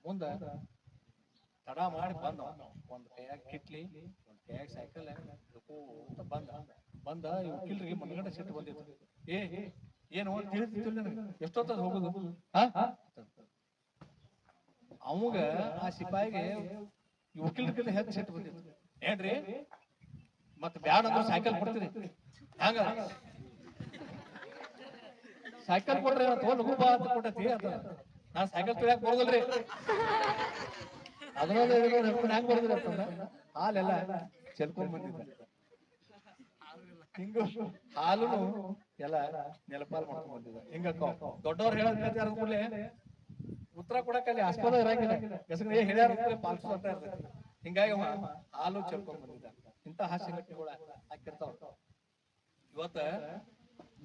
ಮುಂದ ತಡ ಮಾಡಿ ಬಂದ. ಒಂದ್ ಕೈಯಾಗ ಕಿಟ್ಲಿ ಒಂದ್ ಕೈಯಾಗ ಸೈಕಲ್ ಅಂತ ಬಂದ ಈ ವಕೀಲರಿಗೆ ಮನಗಂಡ ಸಿಟ್ಟು ಬಂದಿತ್ತು. ಏನು ತಿಳಿತಿಲ್ಲ ನನಗೆ, ಎಷ್ಟೊತ್ತ ಹೋಗುದು ಅವಾಗ ಆ ಸಿಪಾಯಿಗೆ ಈ ವಕೀಲರಿಗೆಲ್ಲ ಹೆಚ್ಚು ಸಿಟ್ಟು ಬಂದಿತ್ತು. ಏನ್ರಿ ಮತ್ ಬ್ಯಾಡ ಅಂದ್ರೆ ಸೈಕಲ್ ಕೊಡ್ತೀರಿ, ಹಂಗ ಸೈಕಲ್ ಕೊಡ್ರಿ ಲಘು ಬಾ ಅಂತ ಕೊಟ್ಟತಿ ಅಂತ. ನಾನ್ ಸೈಕಲ್ ತುಳಿಯಾಕ ಬರೋದಲ್ರಿ, ಅದನ್ನ ಹೆಂಗ್ ಬರೋದ್ರಿ ಅಂತಂದ ಹಾಲೆಲ್ಲ ಚೆಲ್ಕೊಂಡ್ ಬಂದಿದ್ದ. ಹಿಂಗ ಹಾಲು ಎಲ್ಲ ನೆಲಪಾಲ್ ಮಾಡ್ಕೊಂಡ್ ಬಂದಿದ್ದ. ಹಿಂಗ ದೊಡ್ಡವ್ರು ಹೇಳೋದ್ ಕೂಡಲೇ ಉತ್ತರ ಕೊಡಕ್ ಅಲ್ಲಿ ಆಸ್ಪದ ಇರಂಗಿಲ್ಲ, ಹೆಸರು ಹೇಳ್ಯಾರ ಪಾಲ್ಸೋತ ಇರ್ತೈತಿ. ಹಿಂಗಾಗಿ ಹಾಲು ಚೆಲ್ಕೊಂಡ್ ಬಂದಿದ್ದ. ಇಂತ ಹಾಸ್ಯ ಘಟನೆಗಳ ಹಾಕಿರ್ತಾವ. ಇವತ್ತ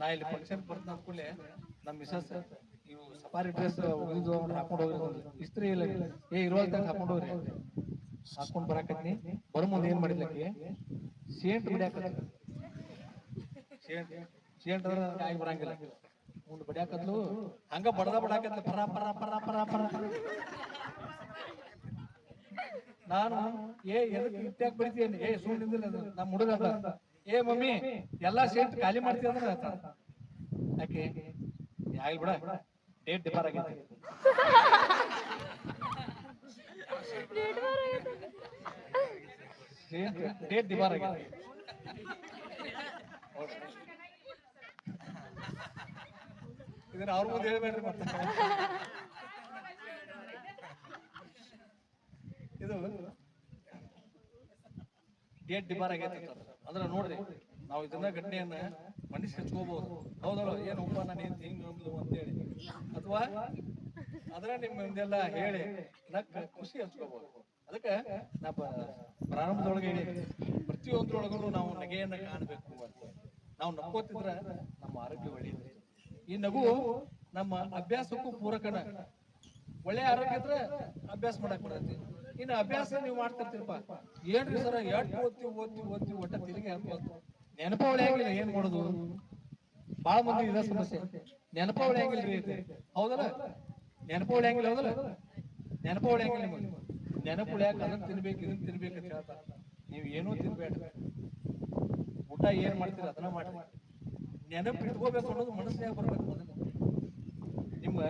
ನಾ ಇಲ್ಲಿ ಫಂಕ್ಷನ್ ಬರ್ತ ಕೂಡಲೇ ನಮ್ ಮಿಸಸ್ ಇವು ಸಫಾರಿ ಡ್ರೆಸ್ ಹಾಕೊಂಡ್ ಹೋಗಿರೋದು, ಇಸ್ತ್ರಿ ಇಲ್ಲ ಇರುವಾಗ ಹಾಕೊಂಡ್ ಹೋಗ್ರಿ ಹಾಕೊಂಡ್ ಬರಾಕತ್ನಿ. ಬರೋ ಮುಂದೆ ಏನ್ ಮಾಡಿದ್ಲಕ್ಕೆ ಸೇಂಟ್ ಬಿಡ್ಯಾಕತ್ಲ. ಸೇಂಟ್ ಅಂದ್ರೆ ಆಗಿ ಬರಂಗಿಲ್ಲ, ಮುಂದ್ ಬಡಿಯಾಕತ್ಲು. ಹಂಗ ಬಡಾಕತ್ಲ ಪರ ಪರ ಪರ ಪರ ಪರ. ನಾನು ಎದಕ್ ಇಟ್ಟಾಕ ಬಡಿತೀನಿ, ಸುಮ್ ನಿಂದಿಲ್ಲ ನಮ್ ಹುಡುಗ ಅಂತ. ಮಮ್ಮಿ ಎಲ್ಲಾ ಸೇಂಟ್ ಖಾಲಿ ಮಾಡ್ತೀವಿ ಅಂದ್ರೆ ಆಕೆ ಆಗ್ಲಿ ಬಿಡ ಡೇಟ್ ಡಿಪಾರ್ ಆಗೈತಿ. ಡೇಟ್ ಡಿಪಾರ್ ಆಗೈತಿ. ಇದನ್ನ ಅವ್ರ ಮುಂದೆ ಹೇಳ್ಬೇಡ್ರಿ ಮತ್ತೆ. ಇದು ಡೇಟ್ ಡಿಪಾರ್ ಆಗೈತಿ ಅಂದ್ರೆ ನೋಡ್ರಿ, ನಾವು ಇದನ್ನ ಘಟನೆಯನ್ನ ಮನಸ್ಸಿಗೆ ಹಚ್ಕೋಬಹುದು. ಹೌದಲ್ಲ, ಏನು ಉಪ್ಪ ನಾನು ಏನ್ ಹಿಂಗ್ ಅಂತೇಳಿ, ಅಥವಾ ಅದ್ರ ನಿಮ್ ಮುಂದೆಲ್ಲ ಹೇಳಿ ನಕ್ ಖುಷಿ ಹಚ್ಕೋಬಹುದು. ಅದಕ್ಕೆ ನಾ ಪ್ರಾರಂಭದೊಳಗೆ ಹೇಳಿ, ಪ್ರತಿಯೊಂದ್ರೊಳಗೂ ನಾವು ನಗೆಯನ್ನ ಕಾಣಬೇಕು ಅಂತ. ನಾವು ನಕ್ಕೋತಿದ್ರ ನಮ್ಮ ಆರೋಗ್ಯ ಒಳ್ಳೆಯದು. ಈ ನಗು ನಮ್ಮ ಅಭ್ಯಾಸಕ್ಕೂ ಪೂರಕನ. ಒಳ್ಳೆ ಆರೋಗ್ಯ ಇದ್ರೆ ಅಭ್ಯಾಸ ಮಾಡಕ್ ಬರತ್ತೆ. ಇನ್ನು ಅಭ್ಯಾಸ ನೀವು ಮಾಡ್ತಿರ್ತೀರಪ್ಪ, ಏನ್ರಿ ಸರ ಓದ್ತೀವಿ ಒಟ್ಟ ತಿರುಗಿ ಹಾಕೋದು, ನೆನಪ ಉಳಿಯಂಗಿಲ್ಲ. ಏನ್ ಮಾಡೋದು? ಬಾಳ ಮಂದಿ ಇದ ಸಮಸ್ಯೆ, ನೆನಪ ಉಳಿಯಂಗಿಲ್ರಿ. ಹೌದಲ್ಲ, ನೆನಪ ಉಳಿಯಂಗಿಲ್ಲ. ಹೌದಲ್ಲ, ನೆನಪ ಉಳಿಯಂಗಿಲ್ಲ. ನಿಮಗೆ ನೆನಪು ಉಳಿಯಾಕ ಅದನ್ನ ತಿನ್ಬೇಕು ಇದನ್ನ ತಿನ್ಬೇಕು ಅಂತ ಹೇಳ್ತಾರ. ನೀವು ಏನೂ ತಿನ್ಬೇಡ, ಊಟ ಏನ್ ಮಾಡ್ತೀರ ಅದನ್ನ ಮಾಡ್ರಿ. ನೆನಪು ಇಟ್ಕೋಬೇಕು ಅನ್ನೋದು ಮನಸ್ಸಿನಾಗ ಬರ್ಬೇಕು. ಅದನ್ನ ನಿಮ್ಮ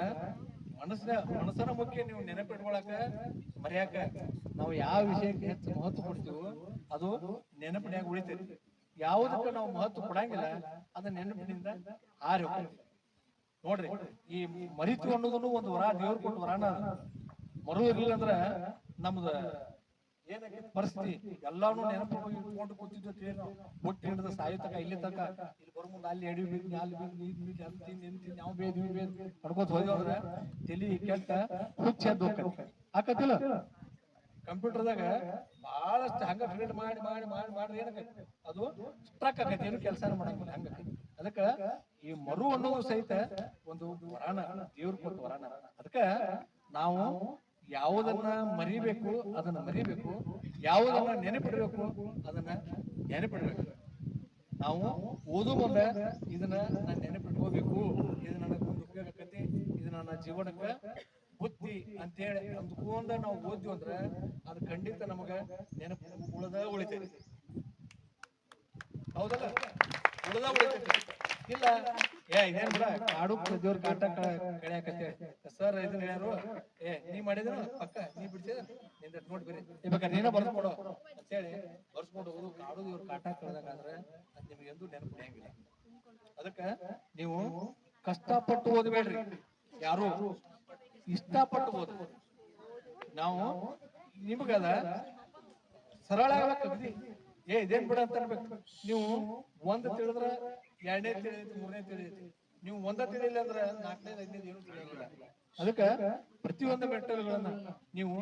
ಮನಸ್ಸನ ಮುಖ್ಯ. ನೀವು ನೆನಪು ಇಟ್ಕೊಳಕ ಮರ್ಯಾಕ ನಾವು ಯಾವ ವಿಷಯಕ್ಕೆ ಹೆಚ್ಚು ಮಹತ್ವ ಕೊಡ್ತೀವೋ ಅದು ನೆನಪಿನ್ಯಾಗ ಉಳಿತೈತಿ. ಯಾವುದಕ್ಕೆ ನಾವು ಮಹತ್ವ ಕೊಡಂಗಿಲ್ಲ ಅದ ನೆನಪಿನಿಂದ ಹಾರಿ ಹೋಗ್ತೈತಿ. ನೋಡ್ರಿ, ಈ ಮರಿತು ಅನ್ನೋದನ್ನು ಒಂದು ವರ, ದೇವ್ರು ಕೊಟ್ಟು ವರಾನ. ಮರು ಇರ್ಲಿಲ್ಲ ಅಂದ್ರ ನಮ್ದ ಏನಕ್ಕೆ ಪರಿಸ್ಥಿತಿ ಎಲ್ಲಾನು ನೆನಪು ಇಟ್ಕೊಂಡು ಕೂತಿದ್ವಿ. ಮುಟ್ಟಿ ಹಿಡಿದ ಸಾಯೋ ತಕ ಇಲ್ಲಿ ತಕ ಇಲ್ಲಿ ಬರೋ ಮುಂದೆ ಅಲ್ಲಿ ಎಡಿ ಬೀದ್ ಅಲ್ಲಿ ಬೀದ್ ಅಲ್ಲಿ ತಿಂದು ನಾವು ಬೇದ್ ಇವ್ ಬೇದ್ ಕಡ್ಕೋತ ಹೋದ್ವಂದ್ರ ತಲಿ ಕೆಟ್ಟ ಹುಚ್ಚೆದ್ದು ಹಾಕತ್ತಿಲ್ಲ. ಕಂಪ್ಯೂಟರ್ದಾಗ ಬಹಳಷ್ಟು ಹಂಗ ಫಿಲ್ಡ್ ಮಾಡಿ ಮಾಡಿ ಮಾಡಿ ಮಾಡ್ರಿ ಏನಕ್ಕೆ ಅದು ಸ್ಟ್ರಕ್ ಆಗೈತಿ, ಏನು ಕೆಲಸ ಮಾಡಂಗಿಲ್ಲ. ಹಂಗ ಅದಕ್ಕ ಈ ಮರು ಅನ್ನೋದು ಸಹಿತ ಒಂದು ವರಾನ, ದೇವ್ರು ಕೊಟ್ಟು ವರಾನ. ಅದಕ್ಕ ನಾವು ಯಾವುದನ್ನ ಮರಿಬೇಕು ಅದನ್ನ ಮರಿಬೇಕು, ಯಾವುದನ್ನ ನೆನಪಿಡ್ಬೇಕು ಅದನ್ನ ನೆನಪಿಡ್ಬೇಕು. ನಾವು ಓದು ಮುಂದೆ ಇದನ್ನ ನಾನು ನೆನಪಿಟ್ಕೋಬೇಕು, ಇದು ನನಗೆ ಒಂದು ಉಪಯೋಗ ಆಕತಿ, ಇದು ನನ್ನ ಜೀವನಕ್ಕೆ ಬುದ್ಧಿ ಅಂತೇಳಿ ಅಂದ್ಕೊಂಡ ನಾವು ಓದ್ವಿ ಅಂದ್ರೆ ಅದು ಖಂಡಿತ ನಮಗ ನೆನಪು ಉಳಿತೈತಿ. ಹೌದಲ್ಲ, ಉಳಿತೈತಿ. ಇಲ್ಲ ಇದೇನ್ ಬಿಡ ಕಾಡು ದೇವ್ರ ಕಾಟ ಕಳಿಯಾಕತ್ತೇಳಿ ಸರ್ ಇದನ್ನ ಹೇಳ್ಯಾರು, ನೀ ಮಾಡಿದ್ರ ಪಕ್ಕ ನೀ ಬಿಡ್ತೀರ ನಿಂದ ನೋಡಿ ಬೇರೆ ಬೇಕಾದ್ರೆ ನೀನ ಬರ್ದು ಕೊಡೋ ಅಂತೇಳಿ ಬರ್ಸ್ಕೊಂಡು ಹೋಗುದು. ಕಾಡು ದೇವ್ರ ಕಾಟ ಕಳೆದಾಗಾದ್ರೆ ಅದ್ ನಿಮ್ಗೆ ಎಂದೂ ನೆನಪು ಉಳಿಯಂಗಿಲ್ಲ. ಅದಕ್ಕ ನೀವು ಕಷ್ಟಪಟ್ಟು ಓದಬೇಡ್ರಿ, ಯಾರು ಇಷ್ಟಪಟ್ಟು ಓದ. ನಾವು ನಿಮ್ಗದ ಸರಳ ಆಗಬೇಕಿ, ಇದೇನ್ ಬಿಡ ಅಂತ ಅನ್ಬೇಕು. ನೀವು ಒಂದ್ ತಿಳಿದ್ರ ಎರಡನೇ ತಿಳಿದೈತಿ, ಮೂರನೇ ತಿಳಿದೈತಿ. ನೀವು ಒಂದ ತಿಳಿಲ್ಲ ಅಂದ್ರ ನಾಲ್ಕನೇದು ಐದನೇದು ಏನು ತಿಳಿಯಂಗಿಲ್ಲ. ಅದಕ್ಕ ಪ್ರತಿಯೊಂದು ಮೆಟ್ಟಲ್ಗಳನ್ನ ನೀವು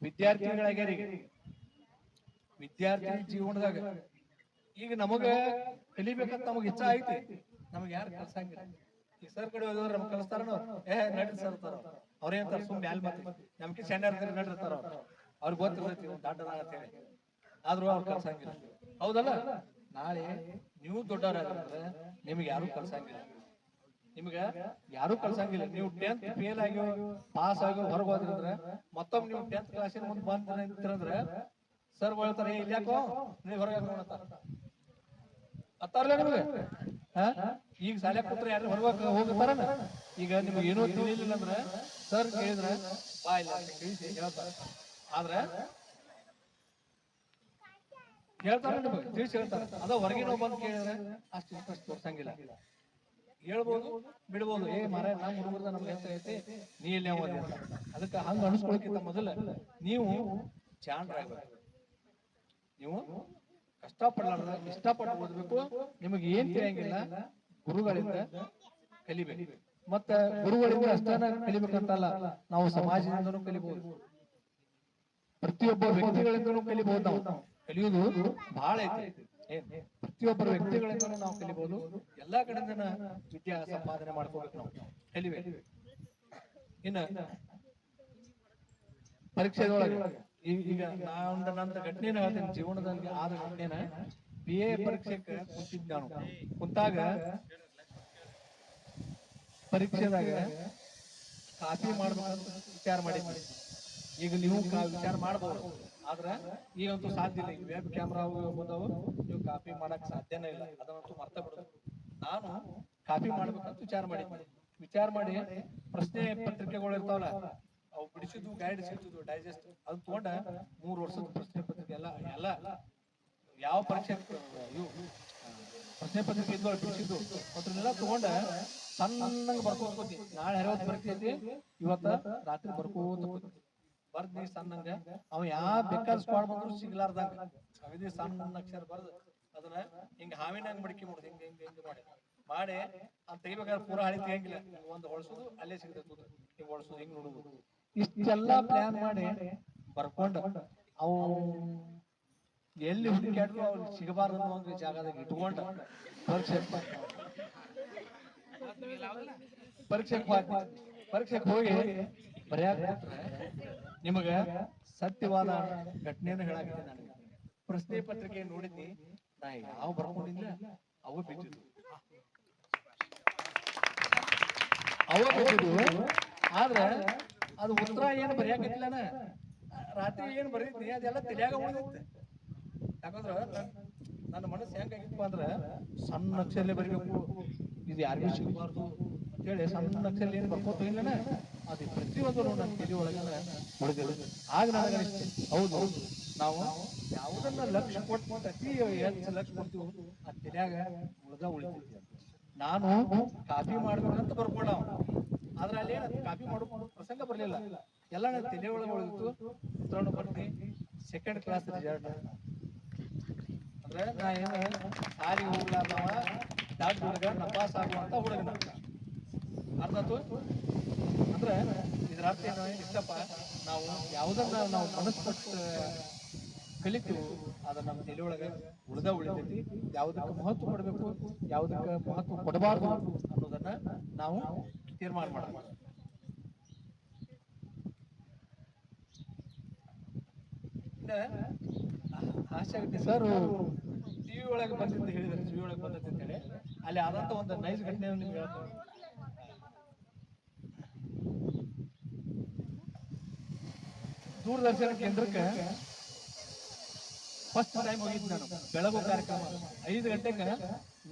ವಿದ್ಯಾರ್ಥಿಗಳಾಗ್ಯಾರಿ, ವಿದ್ಯಾರ್ಥಿ ಜೀವನದಾಗ ಈಗ ನಮಗ ಕಲಿಬೇಕಂತ ನಮಗ್ ಇಚ್ಛಾ ಐತಿ, ನಮಗ್ ಯಾರು ಕಲ್ಸಂಗಿಲ್ಲ. ಈ ಸರ್ ಕಡೆ ಹೋದ್ರೆ ನಮ್ಗೆ ಕಲಿಸ್ತಾರ, ನಡ್ರಿ ಸರ್ ಇರ್ತಾರ. ಅವ್ರೇಂತಾರ ಸುಮ್ಮನೆ ಮ್ಯಾಲ್ ಮಾತಿ ನಮ್ಗೆ ಸಣ್ಣ ನಡ್ರಿರ್ತಾರ. ಅವ್ರಿಗೆ ಗೊತ್ತಿರ್ತೈತಿ ದಾಟದ ಅಂತ ಹೇಳಿ. ಆದ್ರೂ ಅವ್ರು ಕಳ್ಸಂಗಿಲ್ಲ. ಹೌದಲ್ಲ? ನಾಳೆ ನೀವು ದೊಡ್ಡವರಾದ್ರೆ ನಿಮ್ಗೆ ಯಾರು ಕಳ್ಸಂಗಿಲ್ಲ. ನಿಮ್ಗ ಯಾರು ಕಳ್ಸಂಗಿಲ್ಲ. ನೀವು 10th ಫೇಲ್ ಆಗ್ಯೋ ಪಾಸ್ ಆಗ್ಯೋ ಹೊರಗೆ ಹೋದ್ರಂದ್ರೆ ಮತ್ತೊಮ್ಮೆ ನೀವು 10th ಕ್ಲಾಸಿನ ಮುಂದೆ ಬಂದ್ ನಿಂತಿರಂದ್ರೆ ಸರ್ ಹೇಳ್ತಾರೆ, ಇಲ್ಲಿ ಯಾಕೋ ನೀವು ಹೊರಗೆ ನೋಡತ್ತಾರ ಅತ್ತಾರಲ್ಲ ನಿಮ್ಗೆ. ಈಗ ಶಾಲೆ ಕೂತ್ರೆ ಯಾರು ಹೊರಗೆ ಹೋಗ್ತಾರ. ಈಗ ನಿಮ್ಗೆ ಏನೋ ತಿಳಿಲಿಲ್ಲ ಅಂದ್ರೆ ಸರ್ ಕೇಳಿದ್ರೆ ಬಾ ಇಲ್ಲ ಅಂತ ತಿಳಿಸಿ ಹೇಳ್ತಾರೆ. ಆದ್ರೆ ಹೇಳ್ತಾರೆ, ನಿಮ್ಗೆ ತಿಳಿಸಿ ಹೇಳ್ತಾರೆ. ಅದ ಹೊರಗಿನ ಬಂದು ಕೇಳಿದ್ರೆ ಅಷ್ಟು ಇಂಟ್ರೆಸ್ಟ್ ತೋರ್ಸಂಗಿಲ್ಲ. ಹೇಳ್ಬೋದು ಬಿಡ್ಬೋದು, ಮಾರ ನಮ್ಮ ಹುಡುಗರದ ನಮ್ಗೆ ಹೆಸರು ಐತಿ, ನೀ ಇಲ್ಲೇ ಓದಿ ಅಂತ. ಅದಕ್ಕೆ ಹಂಗ ಅನಿಸ್ಕೊಳಕ್ಕಿಂತ ಮೊದಲ ನೀವು ಚಾಂಡ್ರಾಗ್ಬೇಕು. ನೀವು ಕಷ್ಟಪಡ್ಲಾರ್ದ ಇಷ್ಟಪಟ್ಟು ಓದ್ಬೇಕು. ನಿಮಗೆ ಏನ್ ತಿಳಿಯಂಗಿಲ್ಲ ಗುರುಗಳಿಂದ ಕಲಿಬೇಕು. ಮತ್ತ ಗುರುಗಳಿಂದ ಅಷ್ಟನ ಕಲಿಬೇಕಂತಲ್ಲ, ನಾವು ಸಮಾಜದಿಂದನೂ ಕಲಿಬಹುದು, ಪ್ರತಿಯೊಬ್ಬ ವ್ಯಕ್ತಿಗಳಿಂದನೂ ಕಲಿಬಹುದು. ನಾವು ಕಲಿಯುವುದು ಬಹಳ ಐತಿ. ಪ್ರತಿಯೊಬ್ಬರ ವ್ಯಕ್ತಿಗಳಿಂದನೂ ನಾವು ಕಲಿಬಹುದು. ಎಲ್ಲಾ ಕಡೆಯಿಂದ ವಿದ್ಯಾ ಸಂಪಾದನೆ ಮಾಡ್ಕೋಬೇಕು, ನಾವು ಕಲಿಬೇಕು. ಇನ್ನ ಪರೀಕ್ಷೆದೊಳಗೆ ಈಗ ನಂದು ಘಟನೆನ ಹೇಳ್ತೇನೆ, ಜೀವನದಲ್ಲಿ ಆದ ಘಟನೆನ. BA ಪರೀಕ್ಷೆಗೆ ಕುಂತಿದ್ದ ನಾನು. ಕುಂತಾಗ ಪರೀಕ್ಷೆದಾಗ ಕಾಪಿ ಮಾಡ್ಬೇಕಂತ ವಿಚಾರ ಮಾಡಿದ್ವಿ. ಈಗ ನೀವು ವಿಚಾರ ಮಾಡ್ಬೋದು, ಆದ್ರ ಈಗಂತೂ ಸಾಧ್ಯ ಇಲ್ಲ. ಈಗ ವೆಬ್ ಕ್ಯಾಮ್ರಾ ಬಂದವು, ನೀವು ಕಾಪಿ ಮಾಡಕ್ ಸಾಧ್ಯನೇ ಇಲ್ಲ. ಅದನ್ನಂತೂ ಮರ್ತ ಬಿಡೋದು. ನಾನು ಕಾಪಿ ಮಾಡ್ಬೇಕಂತ ವಿಚಾರ ಮಾಡಿದ್ವಿ. ವಿಚಾರ ಮಾಡಿ ಪ್ರಶ್ನೆ ಪತ್ರಿಕೆಗಳು ಇರ್ತಾವಲ್ಲ, ಅವು ಬಿಡಿಸಿದ್ವು, ಗೈಡ್ ಸಿಗ್ತಿದ್ವು, ಡೈಜೆಸ್ಟ್, ಅದು ತಗೊಂಡ 3 ವರ್ಷದ ಪ್ರಶ್ನೆ ಪತ್ರಿಕೆ ಎಲ್ಲ ಯಾವ ಪರೀಕ್ಷೆ ಇವು ಪ್ರಶ್ನೆ ಪತ್ರಿಕೆ ಇದ್ವು ಬಿಡಿಸಿದ್ವು ಅದ್ರನ್ನೆಲ್ಲ ತಗೊಂಡ ಸಣ್ಣಂಗೆ ಬರ್ಕೋತಿ. ನಾಳೆ 60 ಪರೀಕ್ಷೆ ಐತಿ, ಇವತ್ತ ರಾತ್ರಿ ಬರ್ಕೋತ ಬರ್ದ್ ಸಣ್ಣಂಗ. ಅವ ಯಾವ ಬೇಕಾದ ಸ್ಕ್ವಾಡ್ ಬಂದ್ರು ಸಿಗ್ಲಾರ್ದಂಗ ಅವಿದೆ ಸಣ್ಣ ಅಕ್ಷರ ಬರ್ದು ಅದನ್ನ ಹಿಂಗ ಹಾವಿನಂಗ್ ಮಡಿಕೆ ಮಾಡುದು. ಹಿಂಗ ಹಿಂಗ ಹಿಂಗ ಮಾಡಿ ಅಂತ ತೆಗಿಬೇಕಾದ್ರೆ ಪೂರಾ ಹಳಿ ತೆಗಿಯಂಗಿಲ್ಲ. ಒಂದು ಹೊಳ್ಸುದು ಅಲ್ಲೇ ಸಿಗ್ತದೆ, ಹಿಂಗ್ ಹೊಳ್ಸುದು, ಹಿಂಗ್ ನೋಡುದು. ಇಷ್ಟೆಲ್ಲಾ ಪ್ಲಾನ್ ಮಾಡಿ ಬರ್ಕೊಂಡು ಅವು ಎಲ್ಲಿ ಹುಡುಕಾಡ್ರು ಅವ್ರು ಸಿಗಬಾರ್ದು ಅನ್ನೋ ಒಂದು ಜಾಗದಾಗ ಇಟ್ಕೊಂಡ ಪರೀಕ್ಷೆಗೆ ಹೋಗಿ ಬರ್ಯಾಕ ನಿಮಗ ಸತ್ಯವಾದ ಘಟನೆಯನ್ನು ಹೇಳಾಕತ್ತೀನಿ. ನನಗೆ ಪ್ರಶ್ನೆ ಪತ್ರಿಕೆ ನೋಡಿದ್ನಿ, ನಾ ಯಾವ ಬರ್ಕೊಂಡಿಲ್ಲ ಅವು ಬಿಟ್ಟಿದ್ವು, ಆದ್ರ ಅದು ಉತ್ತರ ಏನು ಬರೆಯಾಕತ್ತಿಲ್ಲನ, ರಾತ್ರಿ ಏನ್ ಬರೀದ್ನಿ ಅದೆಲ್ಲ ತಲೆಯಾಗ ಉಳಿದಿತ್ತು. ಯಾಕಂದ್ರ ನನ್ನ ಮನಸ್ಸು ಹೆಂಗಾಗಿತ್ತು ಅಂದ್ರ ಸಣ್ಣ ಅಕ್ಷರಲ್ಲೇ ಬರೀಬೇಕು, ಇದು ಯಾರಿಗೂ ಸಿಗಬಾರ್ದು ಅಂತೇಳಿ ಸಣ್ಣ ಅಕ್ಷರ ಏನು ಬರ್ಕೋತ ಇಲ್ಲನ, ಅದು ಪ್ರತಿಯೊಂದು ನನ್ನ ತಲೆ ಒಳಗೆ ಉಳಿದಿಲ್ಲ. ಆಗ ನನಗೆ ಹೌದು, ನಾವು ಯಾವುದನ್ನ ಲಕ್ಷ್ಯ ಕೊಟ್ಟು ಅತಿ ಹೆಚ್ಚು ಲಕ್ಷ್ಯ ಕೊಡ್ತೀವಿ ಆ ತಲೆಯಾಗ ಉಳಿತೈತಿ. ನಾನು ಕಾಪಿ ಮಾಡ್ಬೇಕಂತ ಬರ್ಕೊಂಡ, ಆದ್ರ ಅಲ್ಲಿ ಏನ ಕಾಪಿ ಮಾಡೋ ಪ್ರಸಂಗ ಬರ್ಲಿಲ್ಲ. ಎಲ್ಲ ನನ್ನ ತಲೆ ಒಳಗೆ ಉಳಿದಿತ್ತು. ಉತ್ತರವನ್ನು ಬರ್ತಿ ಸೆಕೆಂಡ್ ಕ್ಲಾಸ್ ರಿಸಲ್ಟ್. ಅಂದ್ರೆ ನಾ ಏನು ಸಾಲಿಗೆ ಹೋಗ್ಲಾರ್ದವ ಡಾಕ್ಟರ್ ಹುಡುಗ ನಪಾಸ್ ಆಗುವಂತ ಹುಡುಗನ ಅರ್ಥಾತು. ಅಂದ್ರೆ ಇದ್ರ ಅರ್ಥ ಏನು ಇಷ್ಟಪ್ಪ, ನಾವು ಯಾವುದನ್ನ ನಾವು ಮನಸ್ಪಟ್ಟು ಕಲಿತೀವಿ ಅದ ನಮ್ಮ ತಲೆ ಒಳಗೆ ಉಳಿತೈತಿ. ಯಾವುದಕ್ಕೆ ಮಹತ್ವ ಕೊಡಬೇಕು, ಯಾವುದಕ್ಕೆ ಮಹತ್ವ ಕೊಡಬಾರ್ದು ಅನ್ನೋದನ್ನ ನಾವು ತೀರ್ಮಾನ ಮಾಡಬೇಕು. ಆಸೆ ಆಗುತ್ತೆ ಸರ್, ಟಿವಿ ಒಳಗೆ ಬಂದಿದ್ದು ಹೇಳಿದ್ರೆ, ಟಿವಿ ಒಳಗೆ ಬಂದೈತಿ ಅಂತ ಹೇಳಿ ಅಲ್ಲಿ ಆದಂತ ಒಂದು ನೈಸ್ ಘಟನೆ ನಿಮ್ಗೆ ಹೇಳ್ತಾರೆ. ದೂರದರ್ಶನ ಕೇಂದ್ರಕ್ಕೆ ಫಸ್ಟ್ ಟೈಮ್ ಹೋಗಿದ್ದು ನಾನು. ಬೆಳಗು ಕಾರ್ಯಕ್ರಮ 5 ಗಂಟೆಗೆ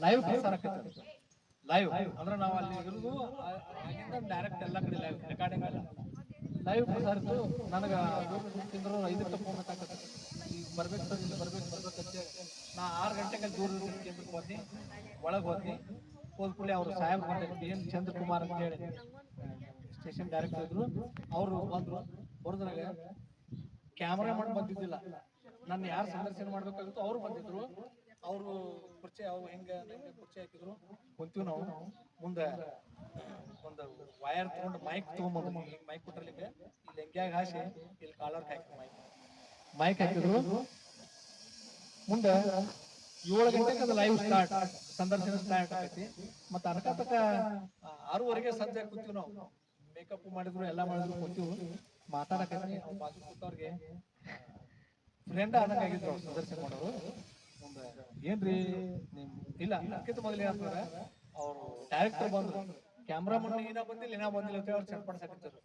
ಲೈವ್ ಪ್ರಸಾರ ಆಕೈತೆ. ಲೈವ್ ಅಂದ್ರೆ ನಾವು ಅಲ್ಲಿ ಇರುದು ಡೈರೆಕ್ಟ್ ಎಲ್ಲ ಕಡೆ ಲೈವ್ ರೆಕಾರ್ಡಿಂಗ್ ಅಲ್ಲ, ಲೈವ್ ಪ್ರಸಾರ ಇತ್ತು. ನನಗೆ ತಿಂದ್ರು 5 ಫೋನ್ ಹಾಕತ್ತೆ, ಈಗ ಬರ್ಬೇಕು ಬರ್ಬೇಕಂತೆ. ನಾ 6 ಗಂಟೆಗೆ ದೂರದರ್ಶನ ಕೇಂದ್ರಕ್ಕೆ ಹೋದ್ನಿ, ಒಳಗೆ ಹೋದ್ನಿ. ಹೋದ ಕೂಡಲೇ ಅವ್ರು ಸಾಹೇಬ್ ಬಂದಿದ್ರು, ಎನ್ ಚಂದ್ರಕುಮಾರ್ ಅಂತ ಹೇಳಿ ಸ್ಟೇಷನ್ ಡೈರೆಕ್ಟರ್ ಇದ್ರು. ಅವರು ಬಂದ್ರು. ಹೊರದ್ರಾಗ ಕ್ಯಾಮರಾಮನ್ ಬಂದಿದ್ದಿಲ್ಲ, ನನ್ನ ಯಾರು ಸಂದರ್ಶನ ಮಾಡ್ಬೇಕಾಗಿತ್ತು ಅವ್ರು ಬಂದಿದ್ರು. ಅವರು ಕುರ್ಚಿ ಅವ್ರು ಹೆಂಗ ಕುರ್ಚಿ ಹಾಕಿದ್ರು, ಕುಂತೀವಿ ನಾವು. ಮುಂದೆ ಒಂದು ವಯರ್ ತಗೊಂಡು ಮೈಕ್ ತಗೊಂಡ್ಬಂದ್ರು. ಮೈಕ್ ಕೊಟ್ಟರ್ಲಿಕ್ಕೆ ಇಲ್ಲಿ ಹೆಂಗ್ಯಾಗ ಹಾಸಿ ಇಲ್ಲಿ ಕಾಲರ್ ಹಾಕಿ ಮೈಕ್ ಹಾಕಿದ್ರು. ಮುಂದೆ 7 ಗಂಟೆಗೆ ಅದು ಲೈವ್ ಸ್ಟಾರ್ಟ್, ಸಂದರ್ಶನ ಸ್ಟಾರ್ಟ್ ಆಗೈತಿ. ಮತ್ತೆ ಅರ್ಕ ತಕ 6:30 ಸಂಜೆ ಕೂತೀವಿ ನಾವು. ಮೇಕಪ್ ಮಾಡಿದ್ರು, ಎಲ್ಲ ಮಾಡಿದ್ರು, ಕೂತೀವಿ ಮಾತಾಡಕತ್ತಿ. ಬಾಜು ಕೂತವ್ರಿಗೆ ಫ್ರೆಂಡ್ ಆದಂಗ ಆಗಿದ್ರು ಅವ್ರು ಸಂದರ್ಶನ ಮಾಡೋರು. ಮುಂದೆ ಏನ್ರಿ ನಿಮ್ ಇಲ್ಲ ಅದಕ್ಕಿಂತ ಮೊದಲು ಏನಂತಂದ್ರೆ ಅವ್ರು ಡೈರೆಕ್ಟರ್ ಬಂದ್ರು, ಕ್ಯಾಮ್ರಾಮನ್ ಏನ ಬಂದಿಲ್ಲ ಏನ ಬಂದಿಲ್ಲ ಅಂತ ಅವ್ರು ಚಡ್ಪಡಿಸಾಕತ್ತಿದ್ರು.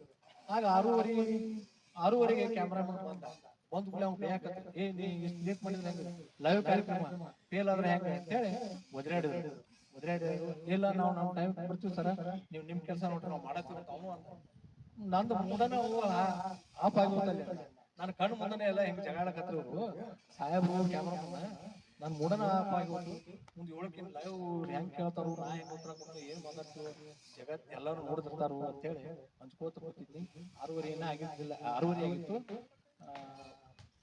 ಆಗ 6:30ಗೆ ಕ್ಯಾಮ್ರಾಮನ್ ಬಂದ್ ಕೂಡ ಅವ್ನು ಬೇಕತ್ತ, ಏ ನೀ ಇಷ್ಟು ಲೇಟ್ ಮಾಡಿದ್ರೆ ಹೆಂಗ, ಲೈವ್ ಕಾರ್ಯಕ್ರಮ ಫೇಲ್ ಆದ್ರೆ ಹೆಂಗ ಅಂತೇಳಿ ಒದರಾಡಿದ್ರು. ಇಲ್ಲ ನಾವು ನಮ್ಮ ಟೈಮ್ ಬರ್ತೀವಿ ಸರ, ನೀವು ನಿಮ್ ಕೆಲಸ ನೋಡ್ರಿ ನಾವು ಮಾಡತ್ತೀವಿ ಅವನು ಅಂತ. ನಂದು ಮೂಡನ ಆಫ್ ಆಗಿ ಹೋಗ್ತಲ್ಲ, ನನ್ನ ಕಣ್ಣು ಮುಂದನೆ ಎಲ್ಲ ಹೆಂಗ್ ಜಗಾಡಕತ್ರು ಇವ್ರು ಸಾಹೇಬ್ರು ಕ್ಯಾಮ್ರಾಮನ್, ನನ್ ಮೂಡನ ಆಫ್ ಆಗಿ ಹೋಗ್ತು. ಮುಂದೆ ಏಳಕ್ಕಿಂತ ಲೈವ್ ಹೆಂಗ್ ಕೇಳ್ತಾರು, ನಾ ಹೆಂಗ್ ಉತ್ತರ ಕೊಡ್ತೀನಿ, ಏನ್ ಮಾತಾಡ್ತೀವಿ, ಜಗತ್ ಎಲ್ಲರೂ ನೋಡಿದಿರ್ತಾರು ಅಂತೇಳಿ ಹಂಚ್ಕೋತ ಕೂತಿದ್ನಿ. 6:30 ಏನ ಆಗಿದ್ದಿಲ್ಲ, 6:30 ಆಗಿತ್ತು.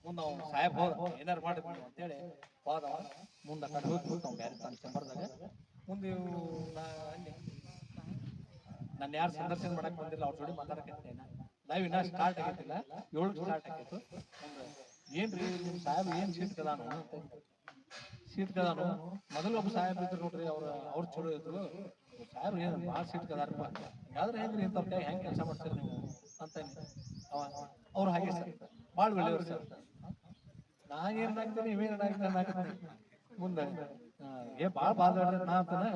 ಮುಂದೆ ಅವ್ನು ಸಾಹೇಬ್ ಹೋದ, ಏನಾರು ಮಾಡಿದ್ವಿ ಅಂತೇಳಿ ಹೋದ. ಮುಂದೆ ಆ ಕಡೆ ಹೋಗಿ ಅವ್ನು ಬ್ಯಾರೆ ತಾನು ಚಂಬರ್ದಾಗ. ಮುಂದೆ ನಾನು ಯಾರು ಸಂದರ್ಶನ ಮಾಡಕ್ ಬಂದಿಲ್ಲ ಅವ್ರ ಜೋಡಿ ಮಾತಾಡಕತ್ತೇನ, ಲೈವ್ ಇನ್ನ ಸ್ಟಾರ್ಟ್ ಆಗಿದ್ದಿಲ್ಲ, 7ಕ್ಕೆ ಸ್ಟಾರ್ಟ್ ಆಗಿತ್ತು. ಏನ್ರಿ ನಿಮ್ ಸಾಹೇಬ್ ಏನ್ ಸೀಟ್ ಕದಾನು ಅಂತ. ಸೀಟ್ ಕದಾನು ಮೊದಲು ಒಬ್ಬ ಸಾಹೇಬ್ ಇದ್ರು ನೋಡ್ರಿ, ಅವ್ರು ಚಲೋ ಇದ್ರು, ಸಾಹೇಬ್ರು ಏನ್ ಭಾಳ ಸೀಟ್ ಕದಾರಪ್ಪ, ಯಾವ್ದ್ರ ಹೆಂಗ್ರಿ ಇಂಥವ್ರ ಕೈ ಹೆಂಗ್ ಕೆಲಸ ಮಾಡ್ತೀರಿ ನೀವು ಅಂತ. ಅವ್ರು ಹಾಗೆ ಸರ್ ಭಾಳ ಒಳ್ಳೆಯವ್ರು ಸರ್, ನಾ ಏನ್ ಆಗ್ತೀನಿ ಇವೇನ್ ಆಗ್ತೀನಿ ಮುಂದೆ ಏ ಭಾಳ ನಾ ಅಂತಾನೆ.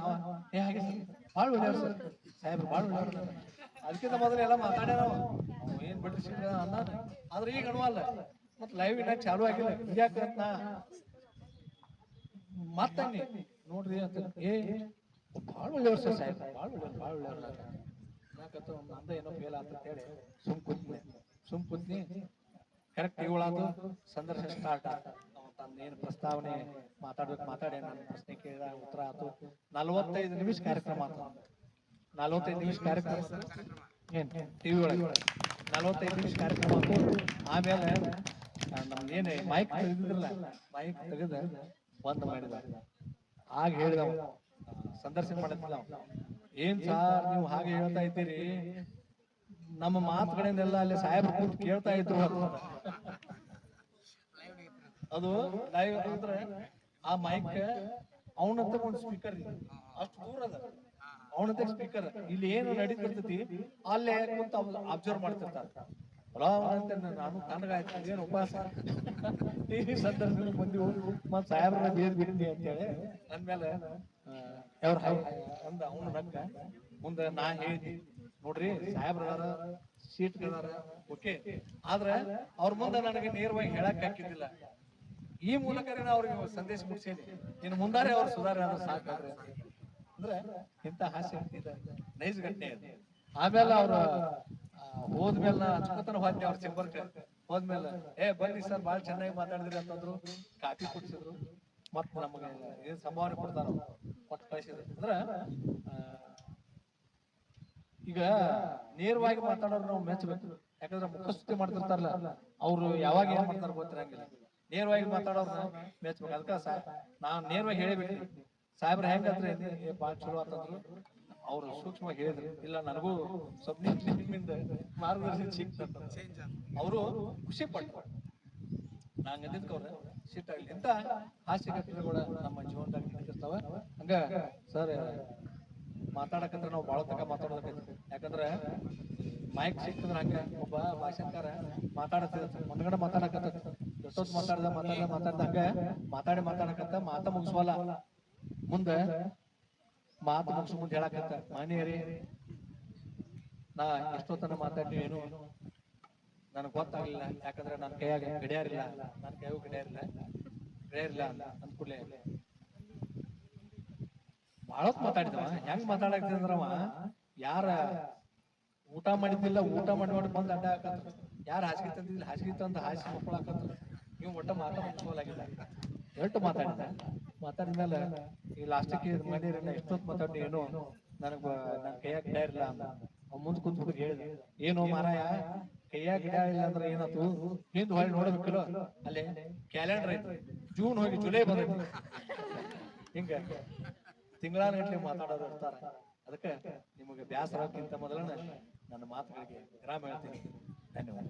ಏ ಹಾಗೆ ಸರ್ ಭಾಳ ಒಳ್ಳೆಯವ್ರು ಸರ್, ಸಾಹೇಬ್ರು ಭಾಳ ಒಳ್ಳೆಯವ್ರು. ಅದಕ್ಕಿಂತ ಮೊದಲು ಎಲ್ಲ ಮಾತಾಡ್ಯಾರ, ಏನ್ ಬಿಡ್ರಿ ಸೀಟ್ ಅನ್ನ. ಆದ್ರೆ ಈಗ ಅನುವಲ್ಲ, ಮತ್ ಲೈವ್ ಇನ್ನ ಚಾಲು ಆಗಿಲ್ಲ, ಯಾಕಂತ ಮಾತಾಡಿ ನೋಡ್ರಿ ಅಂತ. ಏ ಭಾಳ ಒಳ್ಳೆಯವ್ರು ಸರ್ ಸಾಹೇಬ್, ಭಾಳ ಒಳ್ಳೆಯವ್ರು ನಾಕತ್ತ ನಂದ ಏನೋ ಫೇಲ್ ಅಂತ ಹೇಳಿ ಸುಮ್ ಕೂತ್ನಿ. ಕರೆಕ್ಟ್ 7 ಆತು, ಸಂದರ್ಶನ ಸ್ಟಾರ್ಟ್ ಆಯ್ತು. ಏನು ಪ್ರಸ್ತಾವನೆ ಮಾತಾಡ್ಬೇಕು ಮಾತಾಡಿ, ನನ್ನ ಪ್ರಶ್ನೆ ಕೇಳಿದ ಉತ್ತರ ಆತು. 45 ನಿಮಿಷ ಕಾರ್ಯಕ್ರಮ ಆತು. 45 ನಿಮಿಷ ಕಾರ್ಯಕ್ರಮ ಏನ್ ಟಿವಿ ಒಳಗೆ 45 ನಿಮಿಷ ಕಾರ್ಯಕ್ರಮ ಆತು. ಆಮೇಲೆ ನಮ್ದು ಏನ್ ಮೈಕ್ ತೆಗೆದಿದ್ರಲ್ಲ, ಮೈಕ್ ತೆಗೆದ ಬಂದ್ ಮಾಡಿದ. ಆಗ ಹೇಳಿದ ಸಂದರ್ಶನ ಮಾಡತ್ತಿಲ್ಲ, ಏನ್ ಸಾರ್ ನೀವು ಹಾಗೆ ಹೇಳ್ತಾ ಇದ್ದೀರಿ, ನಮ್ಮ ಮಾತುಗಳನ್ನೆಲ್ಲ ಅಲ್ಲಿ ಸಾಹೇಬ್ರು ಕೂತು ಕೇಳ್ತಾ ಇದ್ರು. ಅದು ಲೈವ್ ಅಂದ್ರೆ ಆ ಮೈಕ್ ಅವನಂತ ಒಂದು ಸ್ಪೀಕರ್, ಅಷ್ಟು ದೂರ ಅದ ಅವನಂತ ಸ್ಪೀಕರ್. ಇಲ್ಲಿ ಏನು ನಡೀತಿರ್ತೈತಿ ಅಲ್ಲೇ ಕುಂತ ಅಬ್ಸರ್ವ್ ಮಾಡ್ತಿರ್ತಾರ. ನಾನು ತನಗಾಯ್ತು ಏನು ಉಪವಾಸ ಟಿವಿ ಸಂದರ್ಭದಲ್ಲಿ ಮಂದಿ ಹೋಗಿ ಮತ್ ಸಾಹೇಬ್ರ ಬೇದ್ ಬಿಡ್ತೀನಿ ಅಂತೇಳಿ ಅಂದ್ಮೇಲೆ ಅವ್ರ ಅಂದ ಅವನು ನಕ್ಕ. ಮುಂದೆ ನಾ ಹೇಳಿದ್ನಿ, ನೋಡ್ರಿ ಸಾಹೇಬ್ರದಾರ ಸೀಟ್ ಅದಾರ ಓಕೆ, ಆದ್ರೆ ಅವ್ರ ಮುಂದೆ ನನಗೆ ನೇರವಾಗಿ ಹೇಳಕ್ ಹಾಕಿದ್ದಿಲ್ಲ. ಈ ಮೂಲಕ ಅವ್ರಿಗೆ ಸಂದೇಶ ಮುಗಿಸೇನಿ, ಇನ್ನು ಮುಂದಾರೆ ಅವ್ರು ಸುಧಾರಣೆ ಆದ್ರೆ ಸಾಕಾದ್ರೆ ಅಂದ್ರೆ ಇಂಥ ಹಾಸ್ಯ ನೈಸ್ ಘಟನೆ ಇದೆ. ಆಮೇಲೆ ಅವ್ರ ಹೋದ್ಮೇಲೆ ಹಚ್ಕೋತನ ಹೋದ್ನಿ ಅವ್ರ ಚೆಂಬರ್ಕ. ಹೋದ್ಮೇಲೆ ಏ ಬನ್ನಿ ಸರ್ ಭಾಳ ಚೆನ್ನಾಗಿ ಮಾತಾಡಿದ್ರಿ ಅಂತಂದ್ರು, ಕಾಫಿ ಕುಡಿಸಿದ್ರು, ಮತ್ ನಮಗೆ ಏನ್ ಸಂಭಾವನೆ ಕೊಡ್ತಾರ ಕೊಟ್ಟು ಕಳಿಸಿದ್ರು. ಅಂದ್ರ ಈಗ ನೇರವಾಗಿ ಮಾತಾಡೋರು ನಾವು ಮೆಚ್ಚಬೇಕು, ಯಾಕಂದ್ರೆ ಮುಖಸ್ತುತಿ ಮಾಡ್ತಿರ್ತಾರಲ್ಲ ಅವ್ರು ಯಾವಾಗ ಏನ್ ಮಾಡ್ತಾರ ಗೊತ್ತಿರಂಗಿಲ್ಲ. ನೇರವಾಗಿ ಮಾತಾಡೋರ್ನ ಮೆಚ್ಬೇಕು. ಅದಕ್ಕ ನಾನ್ ನೇರವಾಗಿ ಹೇಳಿಬಿಟ್ಟಿ, ಸಾಹೇಬ್ರ ಹೆಂಗಂದ್ರೆ ಭಾಳ ಚಲೋ ಅಂತಂದ್ರು. ಅವ್ರು ಸೂಕ್ಷ್ಮವಾಗಿ ಹೇಳಿದ್ರು, ಇಲ್ಲ ನನಗೂ ಸ್ವಲ್ಪ ನಿಮ್ಮಿಂದ ಮಾರ್ಗದರ್ಶನ ಸಿಕ್ತಂತ. ಅವರು ಖುಷಿ ಪಟ್ರು, ನಂಗೆ ಅಂದಿದ್ಕವ್ರ ಸಿಟ್ಟಾಗ್ಲಿ. ಇಂತ ಹಾಸ್ಯ ಘಟನೆಗಳು ನಮ್ಮ ಜೀವನದಾಗ ನಡೀತಿರ್ತಾವ. ಹಂಗ ಸರ್ ಮಾತಾಡಕಂದ್ರೆ ನಾವು ಬಾಳ ತನಕ ಮಾತಾಡೋದಕ್ಕೈತಿ. ಯಾಕಂದ್ರೆ ಮೈಕ್ ಸಿಕ್ತಂದ್ರ ಹಂಗ ಒಬ್ಬ ಭಾಷಣಕಾರ ಮಾತಾಡತ್ತ ಮುಂದ್ಗಡೆ ಮಾತಾಡಕತ್ತ, ಎಷ್ಟೊತ್ತು ಮಾತಾಡ್ದ ಹಂಗ ಮಾತಾಡಕತ್ತ ಮಾತ ಮುಗಿಸ್ವಲ್ಲ. ಮುಂದೆ ಮಾತು ಮುಗಿಸ್ ಮುಂದೆ ಹೇಳಕತ್ತ, ಮಾನ್ಯರಿ ನಾ ಎಷ್ಟೊತ್ತನ ಮಾತಾಡಿ ಏನು ನನಗೆ ಗೊತ್ತಾಗ್ಲಿಲ್ಲ, ಯಾಕಂದ್ರೆ ನನ್ನ ಕೈಯಾಗ ಗಡಿಯಾರಿಲ್ಲ, ನನ್ನ ಕೈಯಾಗೂ ಗಡಿಯಾರಿಲ್ಲ ಅಂದ್ಕೂಡ್ಲೆ ಬಹಳ ಮಾತಾಡಿದವ. ಹೆಂಗ್ ಮಾತಾಡಕ್ತಿದ್ರವ, ಯಾರ ಊಟ ಮಾಡಿದ್ದಿಲ್ಲ ಊಟ ಮಾಡಿ ಬಂದ್ ಅಡ್ಡ ಹಾಕತ್ರ, ಯಾರು ಹಾಸಿಗೆ ತಂದಿಲ್ಲ ಹಾಸಿಗೆ ತಂದು ಹಾಸಿ ಮಕ್ಕಳಾಕತ್ರ. ನೀವು ಒಟ್ಟ ಮಾತಾಡೋಲಾಗಿಲ್ಲ, ಎಷ್ಟು ಮಾತಾಡಿದ್ಮೇಲೆ ಈ ಲಾಸ್ಟಿಗೆ ಮಾಡಿರಲ್ಲ ಎಷ್ಟೊತ್ತು ಮಾತಾಡಿ ಏನು ನನಗ ನನ್ನ ಕೈಯಾಗ ಗಡಿಯಾರಿಲ್ಲ ಅಂದ. ಮುಂದ್ ಕುಂತ್ಬಿಟ್ಟು ಹೇಳಿದ, ಏನು ಮಾರಾಯ ಕೈಯಾಗ ಗಡಿಯಾರಿಲ್ಲ ಅಂದ್ರೆ ಏನಾಯ್ತು, ಹಿಂದ್ ಹೊಳಿ ನೋಡ್ಬೇಕಿಲ್ಲ ಅಲ್ಲಿ ಕ್ಯಾಲೆಂಡರ್ ಐತಿ, ಜೂನ್ ಹೋಗಿ ಜುಲೈ ಬಂದೈತಿ. ಹಿಂಗ ತಿಂಗಳಾನಗಟ್ಲೆ ಮಾತಾಡೋರು ಇರ್ತಾರ. ಅದಕ್ಕೆ ನಿಮಗೆ ಬ್ಯಾಸರಕ್ಕಿಂತ ಮೊದಲನ ನನ್ನ ಮಾತುಗಳಿಗೆ ವಿರಾಮ ಹೇಳ್ತೀನಿ. ಧನ್ಯವಾದ.